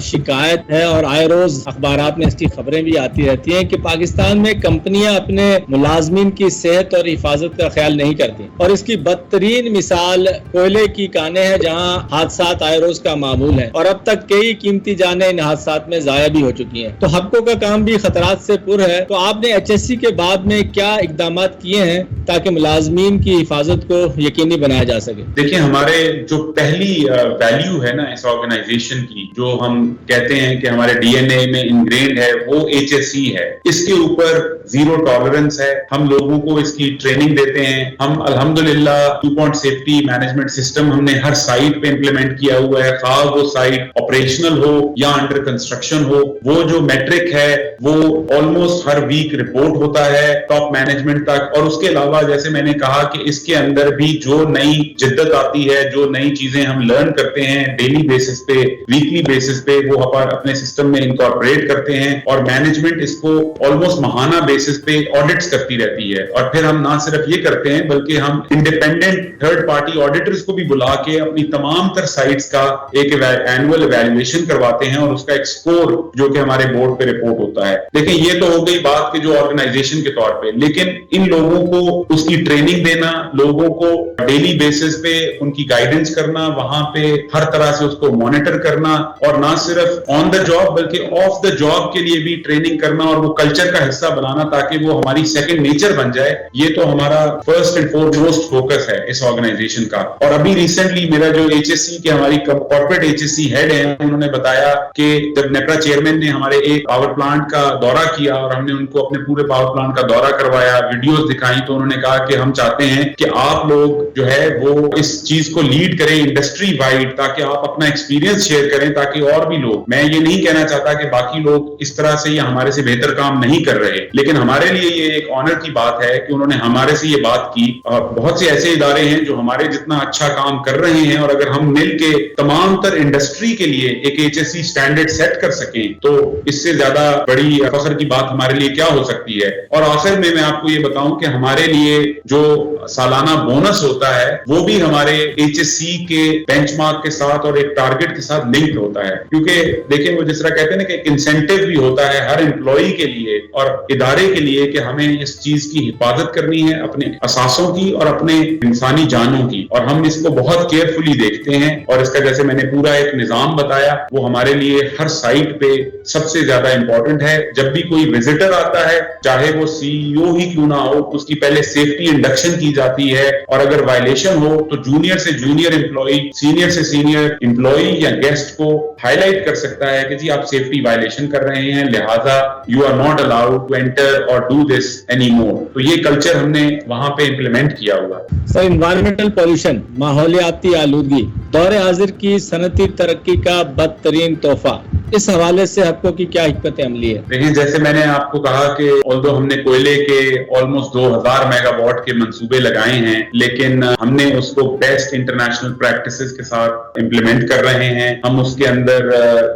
شکایت ہے اور آئے روز اخبارات میں اس کی خبریں بھی آتی رہتی ہیں کہ پاکستان میں کمپنیاں اپنے ملازمین کی صحت اور حفاظت کا خیال نہیں کرتی، اور اس کی بدترین مثال کوئلے کی کانیں ہیں جہاں حادثات آئے روز کا معمول ہے، اور اب تک کئی قیمتی جانیں ان حادثات میں ضائع بھی ہو چکی ہیں۔ تو حقوں کا کام بھی خطرات سے پر ہے، تو آپ نے HSC کے بعد میں کیا اقدامات کیے ہیں تاکہ ملازمین کی حفاظت کو یقینی بنایا جا سکے؟ دیکھیں، ہمارے جو پہلی ویلیو ہے نا اس آرگنائزیشن کی، جو ہم کہتے ہیں کہ ہمارے DNA میں انگرینڈ ہے، وہ HSC ہے۔ اس کے اوپر زیرو ٹالرنس ہے۔ ہم لوگوں کو اس کی ٹریننگ دیتے ہیں۔ ہم الحمدللہ 2 سیفٹی مینجمنٹ سسٹم ہم نے ہر سائٹ پہ امپلیمنٹ کیا ہوا ہے، خواہ وہ سائٹ آپریشنل ہو یا انڈر کنسٹرکشن ہو۔ وہ جو میٹرک ہے وہ آلموسٹ ہر ویک رپورٹ ہوتا ہے ٹاپ مینجمنٹ تک، اور اس کے علاوہ جیسے میں نے کہا کہ اس کے اندر بھی جو نئی جدت آتی ہے، جو نئی چیزیں ہم لرن کرتے ہیں ڈیلی بیسس پہ، ویکلی بیسس پہ، وہ اپنے سسٹم میں انکارپوریٹ کرتے ہیں، اور مینجمنٹ اس کو آلموسٹ ماہانہ بیسس پہ آڈٹس کرتی رہتی ہے۔ اور پھر ہم نہ صرف یہ کرتے ہیں بلکہ ہم انڈیپینڈنٹ تھرڈ پارٹی آڈیٹرز کو بھی بلا کے اپنی تمام تر سائٹس کا ایک اینوئل ایویلویشن کرواتے ہیں، اور اس کا ایک سکور جو کہ ہمارے بورڈ پہ رپورٹ ہوتا ہے۔ لیکن یہ تو ہو گئی بات کہ جو آرگنائزیشن کے طور پہ، لیکن ان لوگوں کو اس کی ٹریننگ دینا، لوگوں کو ڈیلی بیسس پہ ان کی گائیڈنس کرنا، وہاں پہ ہر طرح سے اس کو مانیٹر کرنا، اور نہ صرف آن دا جاب بلکہ آف دا جاب کے لیے بھی ٹریننگ کرنا اور وہ کلچر کا حصہ بنانا تاکہ وہ ہماری سیکنڈ نیچر بن جائے، یہ تو ہمارا فرسٹ اینڈ فورموسٹ فوکس ہے اس آرگنائزیشن کا۔ اور ابھی ریسنٹلی میرا جو HSC کے ہماری کارپوریٹ HSC ہیڈ ہے، انہوں نے بتایا کہ جب نیپرا چیئرمین نے ہمارے ایک پاور پلانٹ کا دورہ کیا اور ہم نے ان کو اپنے پورے پاور پلانٹ کا دورہ کروایا، ویڈیوز دکھائیں، تو انہوں نے کہا کہ ہم چاہتے ہیں کہ آپ لوگ جو ہے وہ اس چیز کو لیڈ کریں انڈسٹری وائڈ، تاکہ آپ اپنا ایکسپیرینس شیئر کریں تاکہ اور بھی لوگ، میں یہ نہیں کہنا چاہتا کہ باقی لوگ اس طرح سے یا ہمارے سے بہتر کام نہیں کر رہے، لیکن ہمارے لیے یہ ایک آنر کی بات ہے کہ انہوں نے ہمارے سے یہ بات کی۔ بہت سے ایسے ادارے ہیں جو ہمارے جتنا اچھا کام کر رہے ہیں، اور اگر ہم مل کے تمام تر انڈسٹری کے لیے ایک HSC سٹینڈرڈ سیٹ کر سکیں تو اس سے زیادہ بڑی فخر کی بات ہمارے لیے کیا ہو سکتی ہے۔ اور آخر میں آپ کو یہ بتاؤں کہ ہمارے لیے جو سالانہ بونس ہوتا ہے وہ بھی ہمارے HSC کے بینچ مارک کے ساتھ اور ایک ٹارگٹ کے ساتھ لنکڈ ہوتا ہے، کیونکہ دیکھیں وہ جس طرح کہتے ہیں نا کہ ایک انسینٹیو بھی ہوتا ہے ہر امپلائی کے لیے اور ادارے کے لیے کہ ہمیں اس چیز کی حفاظت کرنی ہے، اپنے اثاثوں کی اور اپنے انسانی جانوں کی، اور ہم اس کو بہت کیئرفلی دیکھتے ہیں۔ اور اس کا جیسے میں نے پورا ایک نظام بتایا، وہ ہمارے لیے ہر سائٹ پہ سب سے زیادہ امپورٹنٹ ہے۔ جب بھی کوئی وزٹر آتا ہے، چاہے وہ CEO ہی کیوں نہ ہو، اس کی پہلے سیفٹی انڈکشن کی جاتی ہے، اور اگر وائلیشن ہو تو جونیئر سے جونیئر امپلائی، سینئر سے سینئر امپلائی یا گیسٹ کو ہائی لائٹ کر سکتا ہے کہ جی آپ سیفٹی وائلیشن کر رہے ہیں، لہذا you are not allowed to enter or do this anymore. تو یہ کلچر ہم نے وہاں پہ امپلیمنٹ کیا ہوا۔ سر، انوائرمنٹل پولوشن، ماحولیاتی آلودگی دور حاضر کی صنعتی ترقی کا بدترین تحفہ، اس حوالے سے حقوں کی کیا حکمت عملی ہے؟ دیکھیں، جیسے میں نے آپ کو کہا کہ although ہم نے کوئلے کے آلموسٹ 2000 میگا واٹ کے منصوبے لگائے ہیں، لیکن ہم نے اس کو بیسٹ انٹرنیشنل پریکٹسز کے ساتھ امپلیمنٹ کر رہے ہیں۔ ہم اس کے اندر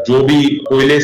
جو بھی کوئلے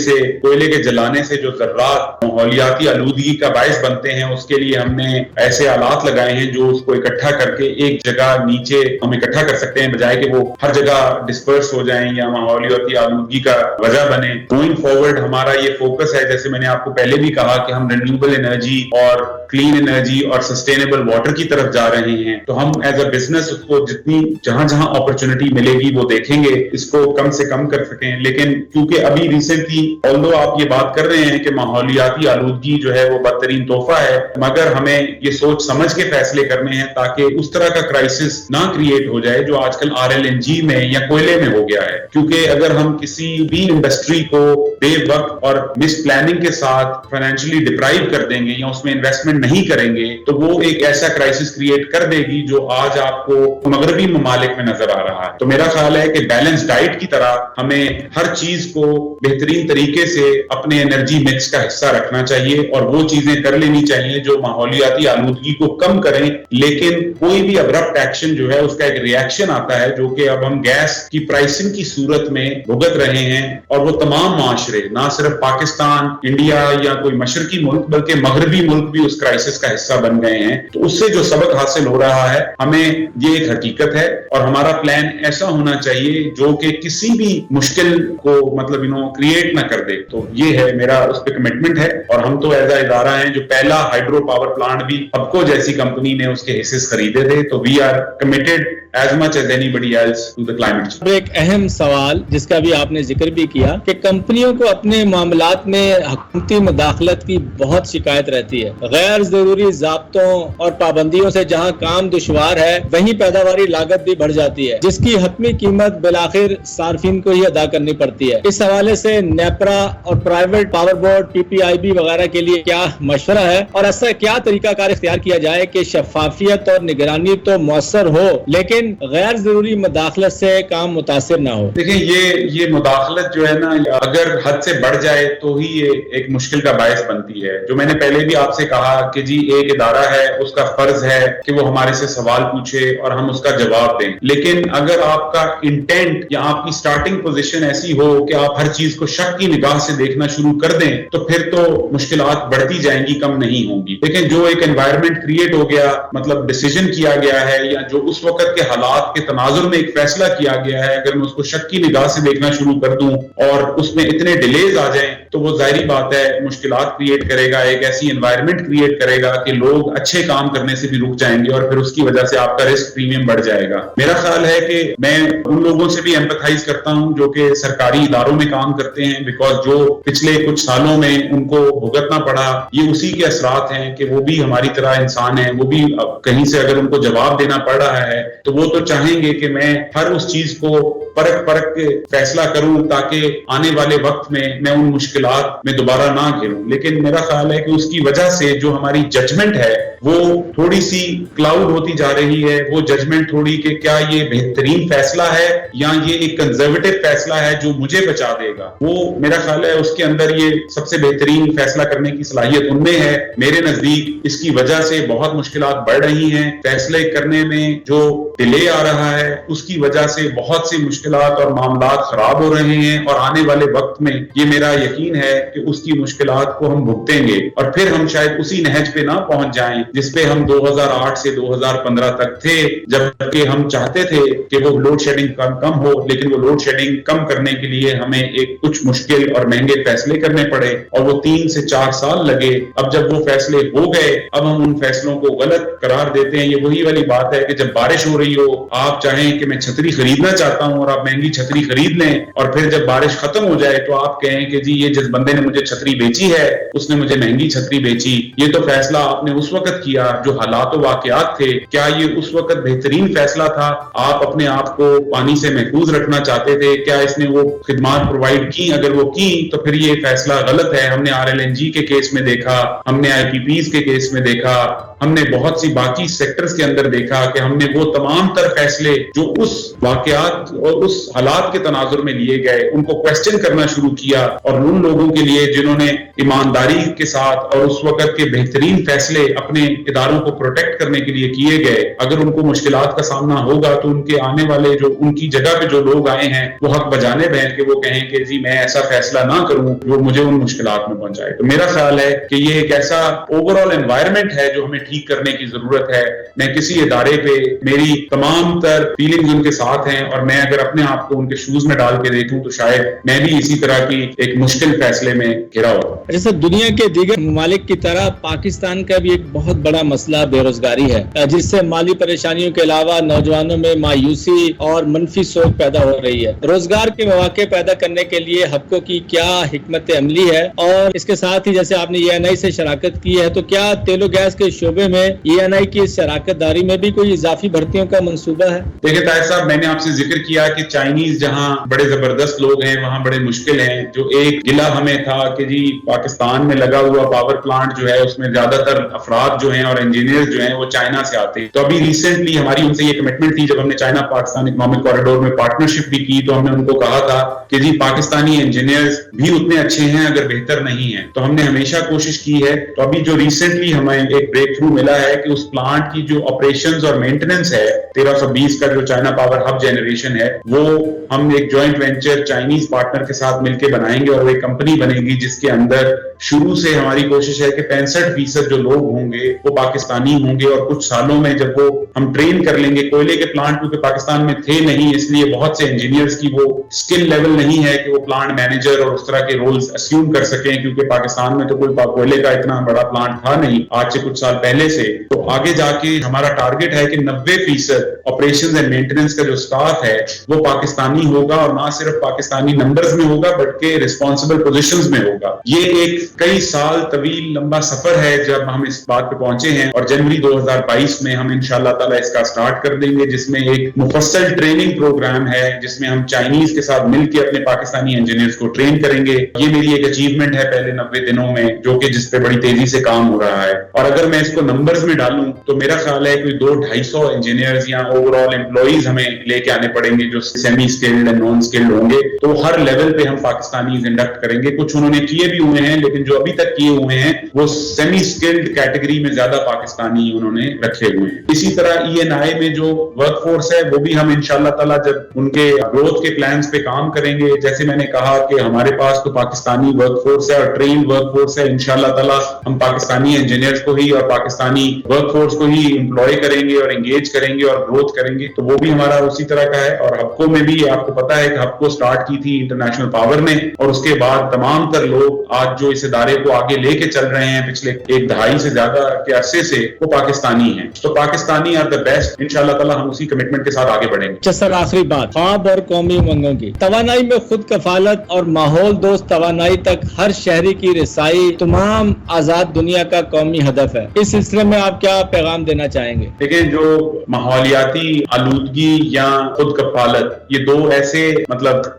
کے جلانے سے جو ذرات ماحولیاتی آلودگی کا باعث بنتے ہیں، اس کے لیے ہم نے ایسے آلات لگائے ہیں جو اس کو اکٹھا کر کے ایک جگہ نیچے ہم اکٹھا کر سکتے ہیں، بجائے کہ وہ ہر جگہ ڈسپرس ہو جائیں یا ماحولیاتی آلودگی کا وجہ بنے۔ گوئنگ فارورڈ ہمارا یہ فوکس ہے، جیسے میں نے آپ کو پہلے بھی کہا کہ ہم رینیوبل انرجی اور کلین انرجی اور سسٹینیبل واٹر کی طرف جا رہے ہیں، تو ہم ایز اے بزنس اس کو جتنی جہاں اپرچونٹی ملے گی وہ دیکھیں گے، اس کو کم سے کم کر سکیں۔ لیکن کیونکہ ابھی ریسنٹلی although آپ یہ بات کر رہے ہیں کہ ماحولیاتی آلودگی جو ہے وہ بدترین تحفہ ہے، مگر ہمیں یہ سوچ سمجھ کے فیصلے کرنے ہیں تاکہ اس طرح کا کرائسس نہ کریٹ ہو جائے جو آج کل RLNG میں یا کوئلے میں ہو گیا ہے۔ کیونکہ اگر ہم کسی بھی انڈسٹری کو بے وقت اور مس پلاننگ کے ساتھ فائنینشلی ڈپرائیو کر دیں گے یا اس میں انویسٹمنٹ نہیں کریں گے تو وہ ایک ایسا کرائسس کریٹ کر دے گی جو آج آپ کو مغربی ممالک میں نظر آ رہا ہے۔ تو میرا خیال ہے کہ بیلنس ڈائٹ کی طرح ہمیں ہر چیز کو بہترین طریقے سے اپنے انرجی مکس کا حصہ رکھنا چاہیے اور وہ چیزیں کر لینی چاہیے جو ماحولیاتی آلودگی کو کم کریں، لیکن کوئی بھی ابرپٹ ایکشن جو ہے اس کا ایک ری ایکشن آتا ہے جو کہ اب ہم گیس کی پرائسنگ کی صورت میں بھگت رہے ہیں، اور وہ تمام معاشرے معاشرے, نہ صرف پاکستان, انڈیا یا کوئی مشرقی ملک بلکہ مغربی ملک بھی اس کرائسس کا حصہ بن گئے ہیں. تو اس سے جو سبق حاصل ہو رہا ہے, ہمیں یہ ایک حقیقت ہے اور ہمارا پلان ایسا ہونا چاہیے جو کہ کسی بھی مشکل کو مطلب کریٹ نہ کر دے. تو یہ ہے میرا اس پہ کمٹمنٹ ہے, اور ہم تو ایز اے ادارہ ہیں جو پہلا ہائیڈرو پاور پلانٹ بھی ہپکو جیسی کمپنی نے اس کے حصے خریدے تھے. تو we are committed as much as anybody else to the climate change. ایک اہم سوال جس کا بھی آپ نے ذکر بھی کیا کہ کمپنیوں کو اپنے معاملات میں حکومتی مداخلت کی بہت شکایت رہتی ہے. غیر ضروری ضابطوں اور پابندیوں سے جہاں کام دشوار ہے وہیں پیداواری لاگت بھی بڑھ جاتی ہے, جس کی حتمی قیمت بالآخر صارفین کو ہی ادا کرنی پڑتی ہے. اس حوالے سے نیپرا اور پرائیویٹ پاور بورڈ PPIB وغیرہ کے لیے کیا مشورہ ہے, اور ایسا کیا طریقہ کار اختیار کیا جائے کہ شفافیت اور نگرانی تو مؤثر ہو لیکن غیر ضروری مداخلت سے کام متاثر نہ ہو؟ دیکھیں یہ مداخلت جو ہے نا, اگر حد سے بڑھ جائے تو ہی یہ ایک مشکل کا باعث بنتی ہے. جو میں نے پہلے بھی آپ سے کہا کہ جی ایک ادارہ ہے, اس کا فرض ہے کہ وہ ہمارے سے سوال پوچھے اور ہم اس کا جواب دیں. لیکن اگر آپ کا انٹینٹ یا آپ کی سٹارٹنگ پوزیشن ایسی ہو کہ آپ ہر چیز کو شک کی نگاہ سے دیکھنا شروع کر دیں تو پھر تو مشکلات بڑھتی جائیں گی, کم نہیں ہوں گی. لیکن جو ایک انوائرمنٹ کریٹ ہو گیا, مطلب ڈیسیژن کیا گیا ہے یا جو اس وقت کے حالات کے تناظر میں ایک فیصلہ کیا گیا ہے, اگر میں اس کو شک کی نگاہ سے دیکھنا شروع کر دوں اور اس میں اتنے ڈیلیز آ جائیں تو وہ ظاہری بات ہے مشکلات کریٹ کرے گا, ایک ایسی انوائرمنٹ کریٹ کرے گا کہ لوگ اچھے کام کرنے سے بھی رک جائیں گے اور پھر اس کی وجہ سے آپ کا رسک پریمیم بڑھ جائے گا. میرا خیال ہے کہ میں ان لوگوں سے بھی ایمپتھائز کرتا ہوں جو کہ سرکاری اداروں میں کام کرتے ہیں, بیکاز جو پچھلے کچھ سالوں میں ان کو بھگتنا پڑا یہ اسی کے اثرات ہیں کہ وہ بھی ہماری طرح انسان ہیں, وہ بھی کہیں سے اگر ان کو جواب دینا پڑ رہا ہے تو وہ تو چاہیں گے کہ میں ہر اس چیز کو پرکھ کے فیصلہ کروں تاکہ آنے والے وقت میں ان مشکلات میں دوبارہ نہ گھروں. لیکن میرا خیال ہے کہ اس کی وجہ سے جو ہماری ججمنٹ ہے وہ تھوڑی سی کلاؤڈ ہوتی جا رہی ہے. وہ ججمنٹ تھوڑی کہ کیا یہ بہترین فیصلہ ہے یا یہ ایک کنزرویٹو فیصلہ ہے جو مجھے بچا دے گا, وہ میرا خیال ہے اس کے اندر یہ سب سے بہترین فیصلہ کرنے کی صلاحیت ان میں ہے. میرے نزدیک اس کی وجہ سے بہت مشکلات بڑھ رہی ہیں, فیصلے کرنے میں جو ڈیلے آ رہا ہے اس کی وجہ سے بہت سی مشکلات اور معاملات خراب ہو رہے ہیں, اور آنے والے وقت میں یہ میرا یقین ہے کہ اس کی مشکلات کو ہم بھگتیں گے اور پھر ہم شاید اسی نہج پہ نہ پہنچ جائیں جس پہ ہم 2008 سے 2015 تک تھے, جبکہ ہم چاہتے تھے کہ وہ لوڈ شیڈنگ کم ہو, لیکن وہ لوڈ شیڈنگ کم کرنے کے لیے ہمیں ایک کچھ مشکل اور مہنگے فیصلے کرنے پڑے اور وہ 3 سے 4 سال لگے. اب جب وہ فیصلے ہو گئے اب ہم ان فیصلوں کو غلط قرار دیتے ہیں. یہ وہی والی بات ہے کہ جب بارش ہو رہی ہو, آپ چاہیں کہ میں چھتری خریدنا چاہتا ہوں اور آپ مہنگی چھتری خرید لیں, اور پھر جب بارش ختم ہو جائے تو آپ کہیں کہ جی یہ جس بندے نے مجھے چھتری بیچی ہے اس نے مجھے مہنگی چھتری بیچی. یہ تو فیصلہ آپ نے اس وقت کیا جو حالات و واقعات تھے. کیا یہ اس وقت بہترین فیصلہ تھا؟ آپ اپنے آپ کو پانی سے محفوظ رکھنا چاہتے تھے, کیا اس نے وہ خدمات پرووائڈ کی؟ اگر وہ کی تو پھر یہ فیصلہ غلط ہے. ہم نے RLNG کے کیس میں دیکھا, ہم نے IPPs کے کیس میں دیکھا, ہم نے بہت سی باقی سیکٹرز کے اندر دیکھا کہ ہم نے وہ تمام تر فیصلے جو اس واقعات اور اس حالات کے تناظر میں لیے گئے ان کو کوسچن کرنا شروع کیا, اور ان لوگوں کے لیے جنہوں نے ایمانداری کے ساتھ اور اس وقت کے بہترین فیصلے اپنے اداروں کو پروٹیکٹ کرنے کے لیے کیے گئے, اگر ان کو مشکلات کا سامنا ہوگا تو ان کے آنے والے جو ان کی جگہ پہ جو لوگ آئے ہیں وہ حق بجانب ہیں کہ وہ کہیں کہ جی میں ایسا فیصلہ نہ کروں جو مجھے ان مشکلات میں پہنچائے. تو میرا خیال ہے کہ یہ ایک ایسا اوور آل انوائرمنٹ ہے جو ہمیں ٹھیک کرنے کی ضرورت ہے. میں کسی ادارے پہ میری تمام تر فیلنگز ان کے ساتھ ہیں, اور میں اگر اپنے آپ کو ان کے شوز میں ڈال کے دیکھوں تو شاید میں بھی اسی طرح کی ایک مشکل فیصلے میں گھرا ہوا. جیسے دنیا کے دیگر ممالک کی طرح پاکستان کا بھی ایک بہت بڑا مسئلہ بے روزگاری ہے, جس سے مالی پریشانیوں کے علاوہ نوجوانوں میں مایوسی اور منفی سوچ پیدا ہو رہی ہے. روزگار کے مواقع پیدا کرنے کے لیے حقوں کی کیا حکمت عملی ہے, اور اس کے ساتھ ہی جیسے آپ نے ENI سے شراکت کی ہے تو کیا تیل و گیس کے شعبے میں ENI کی شراکت داری میں بھی کوئی اضافی بھرتیوں کا منصوبہ ہے؟ دیکھیں طاہر صاحب, میں نے آپ سے ذکر کیا کہ چائنیز جہاں بڑے زبردست لوگ ہیں وہاں بڑے مشکل ہیں. جو ایک گلہ ہمیں تھا کہ جی پاکستان میں لگا ہوا پاور پلانٹ جو ہے اس میں زیادہ تر افراد جو ہیں اور انجینئر جو ہیں وہ چائنا سے آتے ہیں. تو ابھی ریسنٹلی ہماری ان سے یہ کمٹمنٹ تھی, جب ہم نے چائنا پاکستان اکنامک کوریڈور میں پارٹنرشپ بھی کی تو ہم نے ان کو کہا تھا کہ جی پاکستانی انجینئرز بھی اتنے اچھے ہیں اگر بہتر نہیں ہیں. تو ہم نے ہمیشہ کوشش کی ہے. تو ابھی جو ریسنٹلی ہمیں ایک بریک تھرو تھرو ملا ہے کہ اس پلانٹ کی جو آپریشنز اور مینٹیننس ہے 1320 کا جو چائنا پاور ہب جنریشن ہے وہ ہم ایک جوائنٹ وینچر چائنیز پارٹنر کے ساتھ مل کے بنائیں گے، اور وہ ایک کمپنی بنے گی جس کے اندر شروع سے ہماری کوشش ہے کہ 65% جو لوگ ہوں گے وہ پاکستانی ہوں گے، اور کچھ سالوں میں جب وہ ہم ٹرین کر لیں گے، کوئلے کے پلانٹ کیونکہ پاکستان میں تھے نہیں، اس لیے بہت سے انجینئرز کی وہ اسکل لیول نہیں ہے کہ وہ پلانٹ مینیجر اور اس طرح کے رولز اسیوم کر سکیں، کیونکہ پاکستان میں تو کوئی کوئلے کا اتنا بڑا پلانٹ تھا نہیں آج سے کچھ سال پہلے سے۔ تو آگے جا کے ہمارا ٹارگٹ ہے کہ 90% آپریشنز اینڈ مینٹیننس کا جو اسٹاف ہے وہ پاکستانی ہوگا، اور نہ صرف پاکستانی نمبرز میں ہوگا بلکہ ریسپانسبل پوزیشنز میں ہوگا۔ یہ ایک کئی سال طویل لمبا سفر ہے جب ہم اس بات پہ پہنچے ہیں، اور جنوری 2022 میں ہم انشاءاللہ تعالی اس کا سٹارٹ کر دیں گے، جس میں ایک مفصل ٹریننگ پروگرام ہے جس میں ہم چائنیز کے ساتھ مل کے اپنے پاکستانی انجینئرز کو ٹرین کریں گے۔ یہ میری ایک اچیومنٹ ہے پہلے 90 دنوں میں، جو کہ جس پہ بڑی تیزی سے کام ہو رہا ہے، اور اگر میں اس کو نمبرز میں ڈالوں تو میرا خیال ہے کہ 200-250 انجینئرز یا اوور آل امپلائیز ہمیں لے کے آنے پڑیں گے جو semi skilled and non skilled ہوں گے۔ تو ہر لیول پہ ہم پاکستانیز انڈکٹ کریں گے، کچھ انہوں نے کیے بھی ہوئے ہیں لیکن جو ابھی تک کیے ہوئے ہیں وہ سیمی اسکلڈ کیٹیگری میں زیادہ پاکستانی انہوں نے رکھے ہوئے ہیں۔ اسی طرح ENI میں جو ورک فورس ہے وہ بھی ہم انشاءاللہ تعالی جب ان کے گروتھ کے پلانز پہ کام کریں گے، جیسے میں نے کہا کہ ہمارے پاس تو پاکستانی ورک فورس ہے اور ٹرینڈ ورک فورس ہے، انشاءاللہ تعالی ہم پاکستانی انجینئرز کو ہی اور پاکستانی ورک فورس کو ہی امپلوائے کریں گے اور انگیج کریں گے اور گروتھ کریں گے، تو وہ بھی ہمارا اسی طرح کا ہے۔ اور ہبکو میں بھی آپ کو پتا ہے کہ ہبکو سٹارٹ کی تھی انٹرنیشنل پاور نے، اور اس کے بعد تمام تر لوگ آج جو اس ادارے کو آگے لے کے چل رہے ہیں پچھلے 1 دہائی سے زیادہ کے عرصے سے، وہ پاکستانی ہیں۔ تو پاکستانی آر دا بیسٹ، انشاءاللہ تعالی ہم اسی کمٹمنٹ کے ساتھ آگے بڑھیں گے۔ سر آخری بات، خواب اور قومی امنگوں کی توانائی میں خود کفالت اور ماحول دوست توانائی تک ہر شہری کی رسائی تمام آزاد دنیا کا قومی ہدف ہے۔ اس سلسلے میں آپ کیا پیغام دینا چاہیں گے؟ دیکھیں، جو ماحولیاتی آلودگی یا خود کفالت، یہ دو ایسے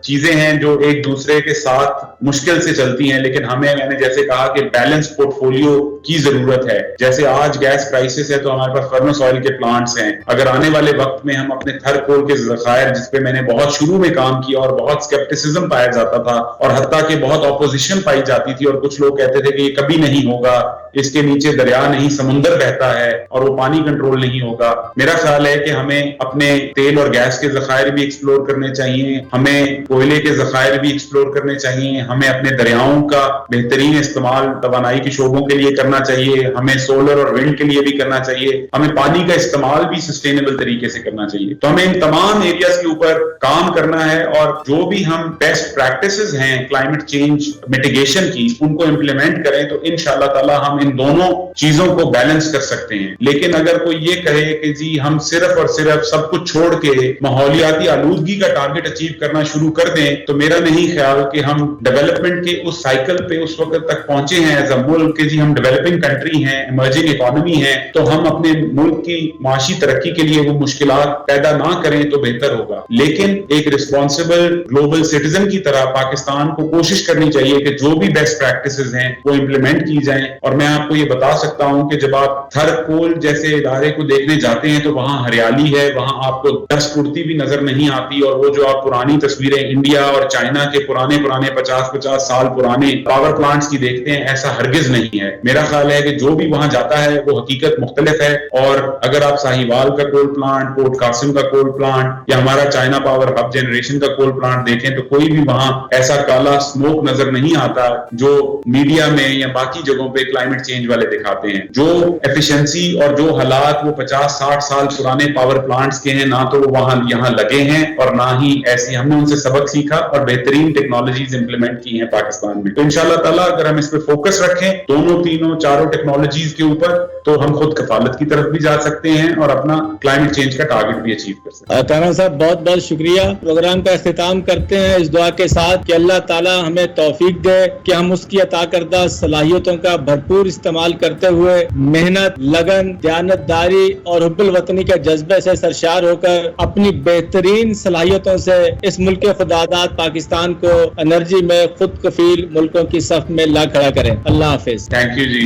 چیزیں ہیں جو ایک دوسرے کے ساتھ مشکل سے چلتی ہیں، لیکن میں نے جیسے کہا کہ بیلنس پورٹ فولیو کی ضرورت ہے۔ جیسے آج گیس کرائسس ہے تو ہمارے پاس فرنس آئل کے پلانٹس ہیں، اگر آنے والے وقت میں ہم اپنے تھر کول کے ذخائر، جس پہ میں نے بہت شروع میں کام کیا اور بہت سکیپٹسزم پایا جاتا تھا اور حتیٰ کہ بہت اپوزیشن پائی جاتی تھی، اور کچھ لوگ کہتے تھے کہ یہ کبھی نہیں ہوگا، اس کے نیچے دریا نہیں سمندر بہتا ہے اور وہ پانی کنٹرول نہیں ہوگا۔ میرا خیال ہے کہ ہمیں اپنے تیل اور گیس کے ذخائر بھی ایکسپلور کرنے چاہیے، ہمیں کوئلے کے ذخائر بھی ایکسپلور کرنے چاہیے، ہمیں اپنے دریاؤں کا بہترین استعمال توانائی کے شعبوں کے لیے کرنا چاہیے، ہمیں سولر اور ونڈ کے لیے بھی کرنا چاہیے، ہمیں پانی کا استعمال بھی سسٹینیبل طریقے سے کرنا چاہیے۔ تو ہمیں ان تمام ایریاز کے اوپر کام کرنا ہے، اور جو بھی ہم بیسٹ پریکٹسز ہیں کلائمیٹ چینج میٹیگیشن کی، ان کو امپلیمنٹ کریں تو انشاءاللہ تعالی ہم ان دونوں چیزوں کو بیلنس کر سکتے ہیں۔ لیکن اگر کوئی یہ کہے کہ جی ہم صرف اور صرف سب کچھ چھوڑ کے ماحولیاتی آلودگی کا ٹارگٹ اچیو کرنا شروع کر دیں، تو میرا نہیں خیال کہ ہم ڈیولپمنٹ کے اس سائیکل پہ اس وقت تک پہنچے ہیں ایز اے ملک کہ جی ہم ڈیولپنگ کنٹری ہیں، ایمرجنگ اکانومی ہیں، تو ہم اپنے ملک کی معاشی ترقی کے لیے وہ مشکلات پیدا نہ کریں تو بہتر ہوگا۔ لیکن ایک ریسپانسبل گلوبل سٹیزن کی طرح پاکستان کو کوشش کرنی چاہیے کہ جو بھی بیسٹ پریکٹسز ہیں وہ امپلیمنٹ کی جائیں۔ اور میں آپ کو یہ بتا سکتا ہوں کہ جب آپ تھر کول جیسے ادارے کو دیکھنے جاتے ہیں تو وہاں ہریالی ہے، وہاں آپ کو ڈسٹ اڑتی بھی نظر نہیں آتی، اور وہ جو آپ پرانی تصویریں انڈیا اور چائنا کے پرانے 50 سال پرانے پاور پلانٹس کی دیکھتے ہیں، ایسا ہرگز نہیں ہے۔ میرا خیال ہے کہ جو بھی وہاں جاتا ہے وہ حقیقت مختلف ہے، اور اگر آپ ساہیوال کا کول پلانٹ، پورٹ قاسم کا کول پلانٹ یا ہمارا چائنا پاور ہب جنریشن کا کول پلانٹ دیکھیں تو کوئی بھی وہاں ایسا کالا سموک نظر نہیں آتا جو میڈیا میں یا باقی جگہوں پہ کلائمیٹ چینج والے دکھاتے ہیں۔ جو ایفیشنسی اور جو حالات وہ 50-60 سال پرانے پاور پلانٹس کے ہیں، نہ تو وہ وہاں یہاں لگے ہیں اور نہ ہی ایسی، ہم نے ان سے سبق سیکھا اور بہترین ٹیکنالوجیز امپلیمنٹ کی ہیں پاکستان میں۔ تو انشاءاللہ تعالیٰ اگر ہم اس پہ فوکس رکھیں دونوں تینوں چاروں ٹیکنالوجیز کے اوپر، تو ہم خود کفالت کی طرف بھی جا سکتے ہیں اور اپنا کلائمیٹ چینج کا ٹارگٹ بھی اچیو کر سکتے ہیں۔ طاہر صاحب بہت بہت شکریہ۔ پروگرام کا اختتام کرتے ہیں اس دعا کے ساتھ کہ اللہ تعالیٰ ہمیں توفیق دے کہ ہم اس کی عطا کردہ صلاحیتوں کا بھرپور استعمال کرتے ہوئے محنت، لگن، دیانتداری اور حب الوطنی کے جذبے سے سرشار ہو کر اپنی بہترین صلاحیتوں سے اس ملک خداداد پاکستان کو انرجی میں خود کفیل ملکوں کی صف میں لا کھڑا کریں۔ اللہ حافظ۔ Thank you G.